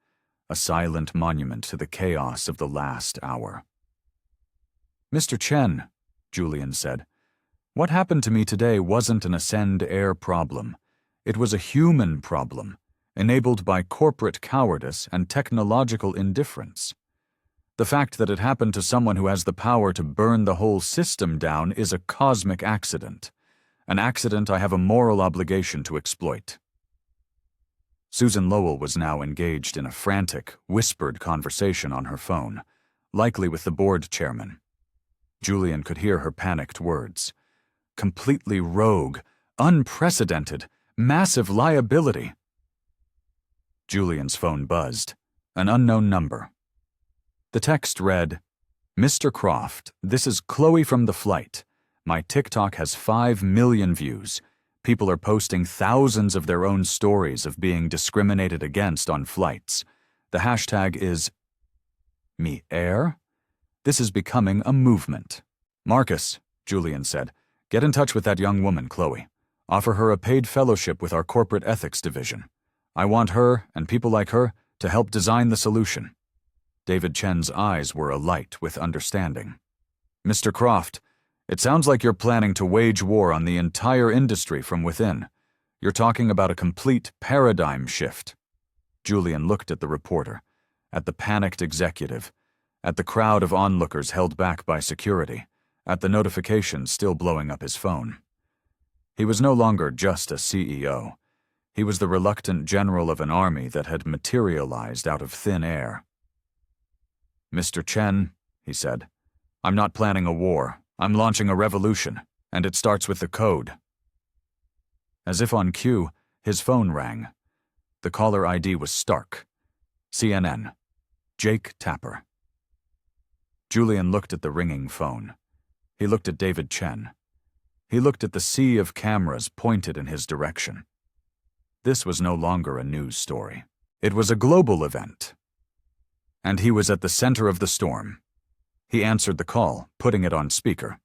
a silent monument to the chaos of the last hour. "Mr. Chen," Julian said, "what happened to me today wasn't an Ascend Air problem. It was a human problem, enabled by corporate cowardice and technological indifference. The fact that it happened to someone who has the power to burn the whole system down is a cosmic accident, an accident I have a moral obligation to exploit." Susan Lowell was now engaged in a frantic, whispered conversation on her phone, likely with the board chairman. Julian could hear her panicked words. Completely rogue, unprecedented, massive liability. Julian's phone buzzed. An unknown number. The text read, "Mr. Croft, this is Chloe from the flight. My TikTok has 5 million views. People are posting thousands of their own stories of being discriminated against on flights. The hashtag is me air? This is becoming a movement. Marcus," Julian said, "get in touch with that young woman, Chloe. Offer her a paid fellowship with our corporate ethics division. I want her, and people like her, to help design the solution." David Chen's eyes were alight with understanding. "Mr. Croft, it sounds like you're planning to wage war on the entire industry from within. You're talking about a complete paradigm shift." Julian looked at the reporter, at the panicked executive, at the crowd of onlookers held back by security, at the notifications still blowing up his phone. He was no longer just a CEO. He was the reluctant general of an army that had materialized out of thin air. "Mr. Chen," he said, "I'm not planning a war. I'm launching a revolution, and it starts with the code." As if on cue, his phone rang. The caller ID was stark. CNN. Jake Tapper. Julian looked at the ringing phone. He looked at David Chen. He looked at the sea of cameras pointed in his direction. This was no longer a news story. It was a global event. And he was at the center of the storm. He answered the call, putting it on speaker.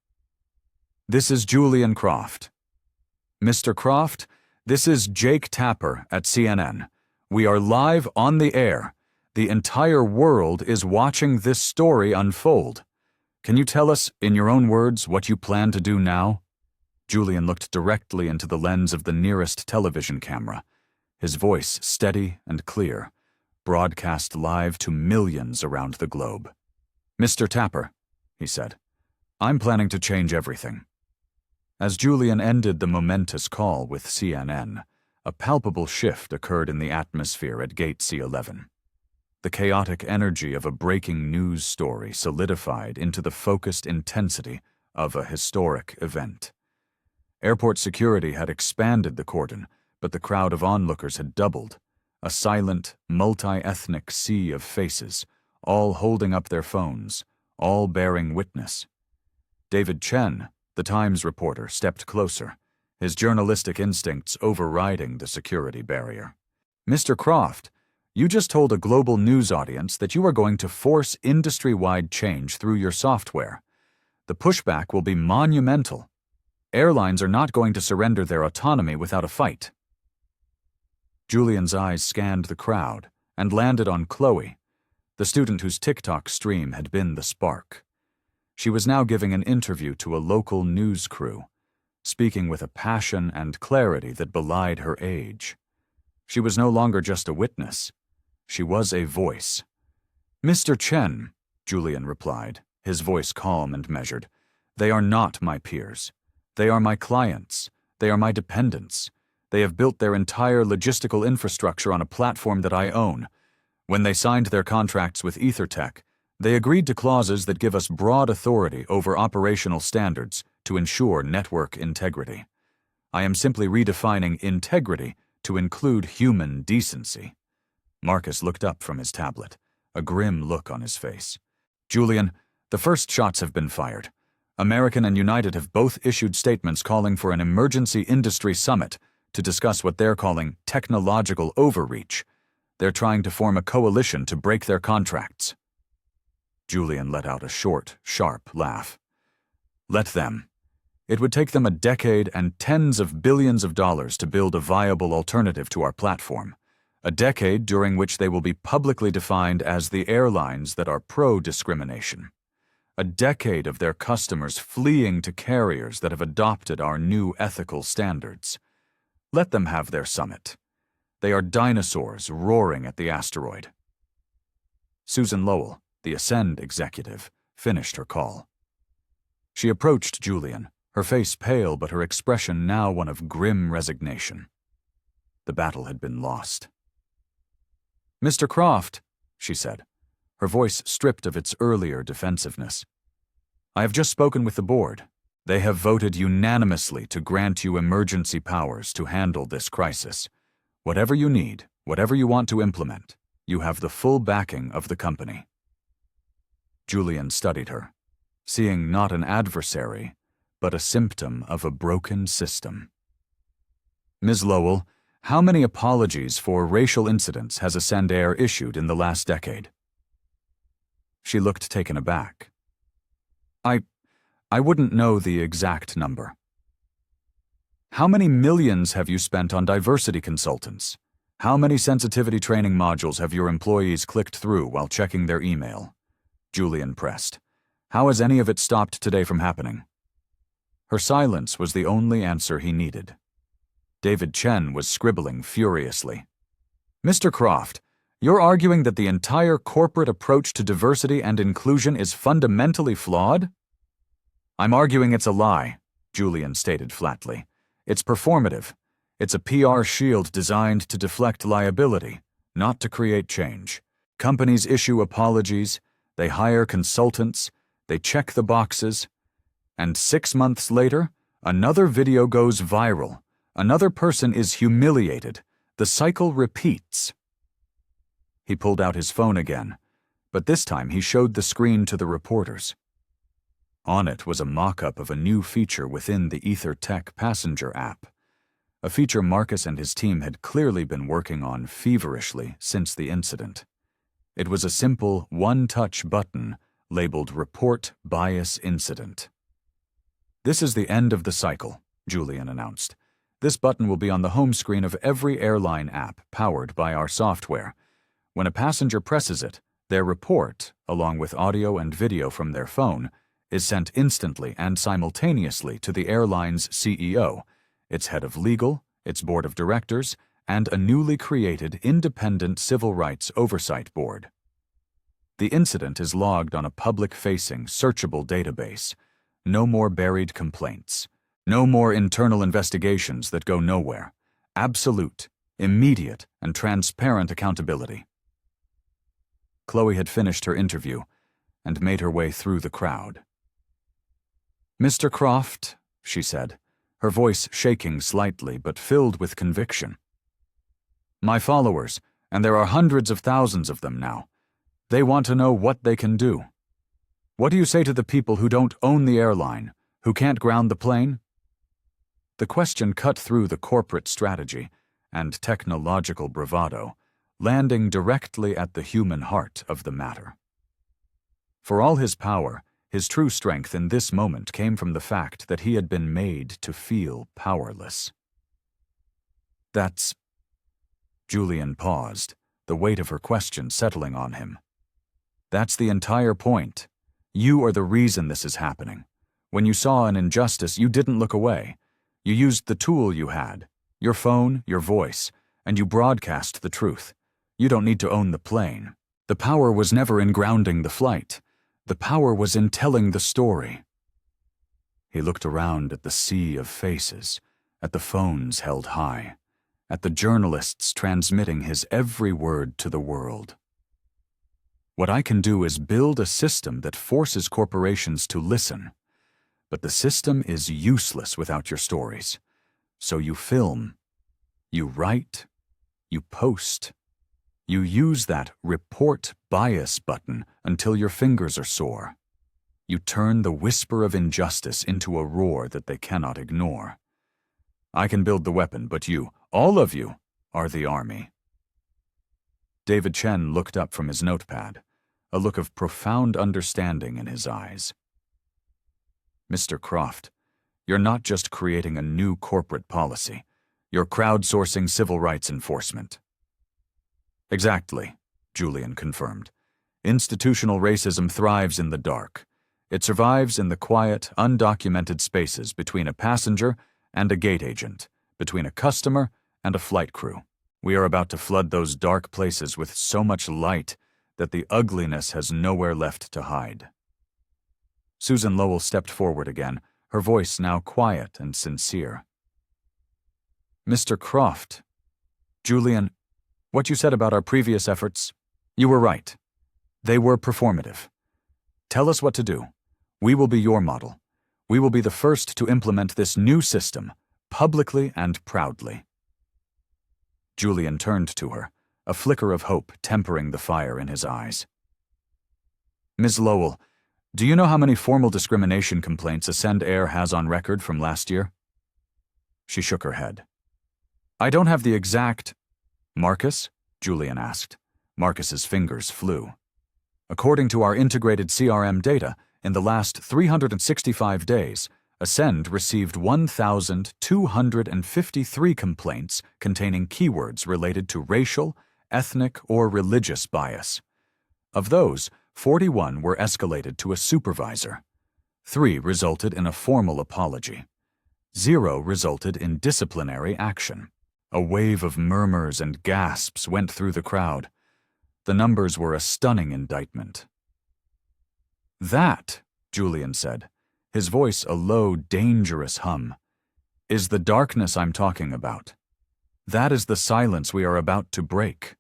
"This is Julian Croft." "Mr. Croft, this is Jake Tapper at CNN. We are live on the air. The entire world is watching this story unfold. Can you tell us, in your own words, what you plan to do now?" Julian looked directly into the lens of the nearest television camera, his voice steady and clear, broadcast live to millions around the globe. "Mr. Tapper," he said, "I'm planning to change everything." As Julian ended the momentous call with CNN, a palpable shift occurred in the atmosphere at Gate C11. The chaotic energy of a breaking news story solidified into the focused intensity of a historic event. Airport security had expanded the cordon, but the crowd of onlookers had doubled, a silent, multi-ethnic sea of faces, all holding up their phones, all bearing witness. David Chen, the Times reporter, stepped closer, his journalistic instincts overriding the security barrier. "Mr. Croft, you just told a global news audience that you are going to force industry-wide change through your software. The pushback will be monumental. Airlines are not going to surrender their autonomy without a fight." Julian's eyes scanned the crowd and landed on Chloe, the student whose TikTok stream had been the spark. She was now giving an interview to a local news crew, speaking with a passion and clarity that belied her age. She was no longer just a witness. She was a voice. "Mr. Chen," Julian replied, his voice calm and measured, "they are not my peers. They are my clients. They are my dependents. They have built their entire logistical infrastructure on a platform that I own. When they signed their contracts with EtherTech, they agreed to clauses that give us broad authority over operational standards to ensure network integrity. I am simply redefining integrity to include human decency." Marcus looked up from his tablet, a grim look on his face. "Julian, the first shots have been fired. American and United have both issued statements calling for an emergency industry summit to discuss what they're calling technological overreach. They're trying to form a coalition to break their contracts." Julian let out a short, sharp laugh. "Let them. It would take them a decade and tens of billions of dollars to build a viable alternative to our platform. A decade during which they will be publicly defined as the airlines that are pro-discrimination. A decade of their customers fleeing to carriers that have adopted our new ethical standards. Let them have their summit. They are dinosaurs roaring at the asteroid. Susan Lowell, the Ascend executive, finished her call. She approached Julian, her face pale but her expression now one of grim resignation. The battle had been lost. "Mr. Croft," she said, her voice stripped of its earlier defensiveness. "I have just spoken with the board. They have voted unanimously to grant you emergency powers to handle this crisis. Whatever you need, whatever you want to implement, you have the full backing of the company." Julian studied her, seeing not an adversary, but a symptom of a broken system. "Ms. Lowell, how many apologies for racial incidents has Ascend Air issued in the last decade?" She looked taken aback. I wouldn't know the exact number." "How many millions have you spent on diversity consultants? How many sensitivity training modules have your employees clicked through while checking their email?" Julian pressed. "How has any of it stopped today from happening?" Her silence was the only answer he needed. David Chen was scribbling furiously. "Mr. Croft, you're arguing that the entire corporate approach to diversity and inclusion is fundamentally flawed?" "I'm arguing it's a lie," Julian stated flatly. "It's performative. It's a PR shield designed to deflect liability, not to create change. Companies issue apologies, they hire consultants, they check the boxes, and 6 months later, another video goes viral. Another person is humiliated. The cycle repeats." He pulled out his phone again, but this time he showed the screen to the reporters. On it was a mock-up of a new feature within the EtherTech passenger app, a feature Marcus and his team had clearly been working on feverishly since the incident. It was a simple one-touch button labeled Report Bias Incident. "This is the end of the cycle," Julian announced. "This button will be on the home screen of every airline app powered by our software. When a passenger presses it, their report, along with audio and video from their phone, is sent instantly and simultaneously to the airline's CEO, its head of legal, its board of directors, and a newly created independent civil rights oversight board. The incident is logged on a public-facing, searchable database. No more buried complaints. No more internal investigations that go nowhere. Absolute, immediate, and transparent accountability." Chloe had finished her interview and made her way through the crowd. "Mr. Croft," she said, her voice shaking slightly but filled with conviction. "My followers, and there are hundreds of thousands of them now, they want to know what they can do. What do you say to the people who don't own the airline, who can't ground the plane?" The question cut through the corporate strategy and technological bravado, landing directly at the human heart of the matter. For all his power, his true strength in this moment came from the fact that he had been made to feel powerless. "That's—" Julian paused, the weight of her question settling on him. "That's the entire point. You are the reason this is happening. When you saw an injustice, you didn't look away. You used the tool you had, your phone, your voice, and you broadcast the truth. You don't need to own the plane. The power was never in grounding the flight. The power was in telling the story." He looked around at the sea of faces, at the phones held high, at the journalists transmitting his every word to the world. "What I can do is build a system that forces corporations to listen. But the system is useless without your stories. So you film, you write, you post. You use that report bias button until your fingers are sore. You turn the whisper of injustice into a roar that they cannot ignore. I can build the weapon, but you, all of you, are the army." David Chen looked up from his notepad, a look of profound understanding in his eyes. "Mr. Croft, you're not just creating a new corporate policy. You're crowdsourcing civil rights enforcement." Exactly, Julian confirmed. Institutional racism thrives in the dark. It survives in the quiet, undocumented spaces between a passenger and a gate agent, between a customer and a flight crew. We are about to flood those dark places with so much light that the ugliness has nowhere left to hide. Susan Lowell stepped forward again, her voice now quiet and sincere. Mr. Croft, Julian, what you said about our previous efforts, you were right. They were performative. Tell us what to do. We will be your model. We will be the first to implement this new system, publicly and proudly. Julian turned to her, a flicker of hope tempering the fire in his eyes. Ms. Lowell, do you know how many formal discrimination complaints Ascend Air has on record from last year? She shook her head. I don't have the exact... Marcus? Julian asked. Marcus's fingers flew. According to our integrated CRM data, in the last 365 days, Ascend received 1,253 complaints containing keywords related to racial, ethnic, or religious bias. Of those, 41 were escalated to a supervisor. 3 resulted in a formal apology. 0 resulted in disciplinary action. A wave of murmurs and gasps went through the crowd. The numbers were a stunning indictment. That, Julian said, his voice a low, dangerous hum, is the darkness I'm talking about. That is the silence we are about to break.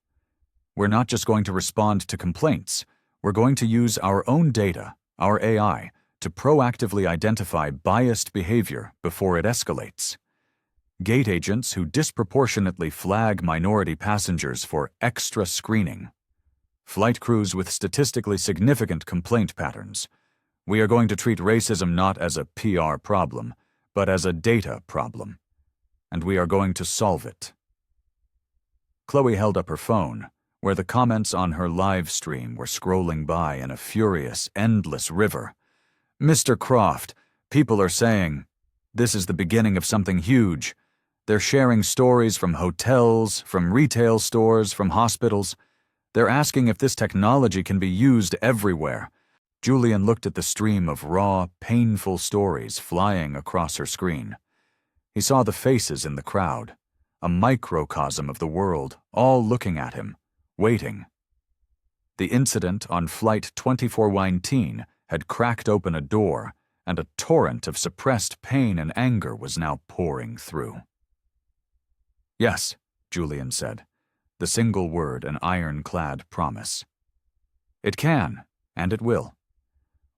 We're not just going to respond to complaints. We're going to use our own data, our AI, to proactively identify biased behavior before it escalates. Gate agents who disproportionately flag minority passengers for extra screening. Flight crews with statistically significant complaint patterns. We are going to treat racism not as a PR problem, but as a data problem. And we are going to solve it. Chloe held up her phone, where the comments on her live stream were scrolling by in a furious, endless river. Mr. Croft, people are saying, this is the beginning of something huge. They're sharing stories from hotels, from retail stores, from hospitals. They're asking if this technology can be used everywhere. Julian looked at the stream of raw, painful stories flying across her screen. He saw the faces in the crowd, a microcosm of the world, all looking at him, waiting. The incident on Flight 2419 had cracked open a door, and a torrent of suppressed pain and anger was now pouring through. Yes, Julian said, the single word an ironclad promise. It can, and it will.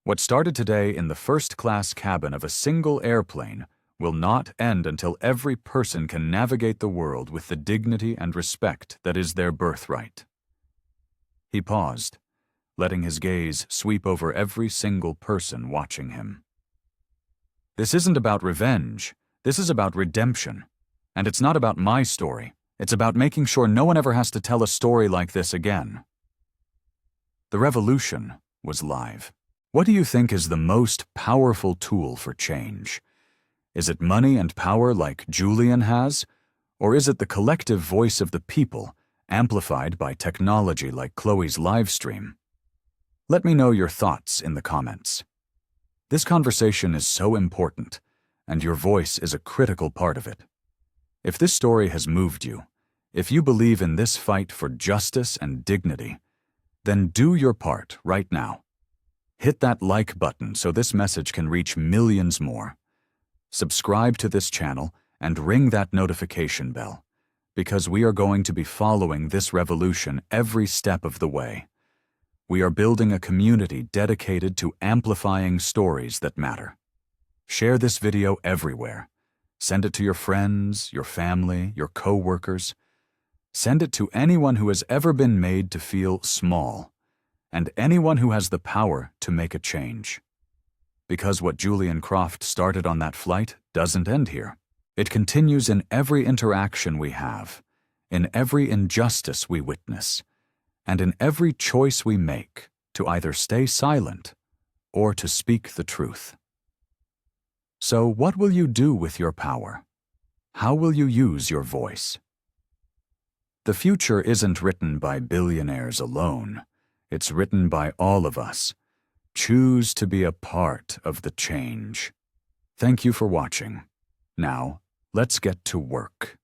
What started today in the first-class cabin of a single airplane will not end until every person can navigate the world with the dignity and respect that is their birthright. He paused, letting his gaze sweep over every single person watching him. This isn't about revenge. This is about redemption. And it's not about my story. It's about making sure no one ever has to tell a story like this again. The revolution was live. What do you think is the most powerful tool for change? Is it money and power like Julian has? Or is it the collective voice of the people, amplified by technology like Chloe's live stream? Let me know your thoughts in the comments. This conversation is so important, and your voice is a critical part of it. If this story has moved you, if you believe in this fight for justice and dignity, then do your part right now. Hit that like button so this message can reach millions more. Subscribe to this channel and ring that notification bell, because we are going to be following this revolution every step of the way. We are building a community dedicated to amplifying stories that matter. Share this video everywhere. Send it to your friends, your family, your co-workers. Send it to anyone who has ever been made to feel small, and anyone who has the power to make a change. Because what Julian Croft started on that flight doesn't end here. It continues in every interaction we have, in every injustice we witness, and in every choice we make to either stay silent or to speak the truth. So what will you do with your power? How will you use your voice? The future isn't written by billionaires alone. It's written by all of us. Choose to be a part of the change. Thank you for watching. Now, let's get to work.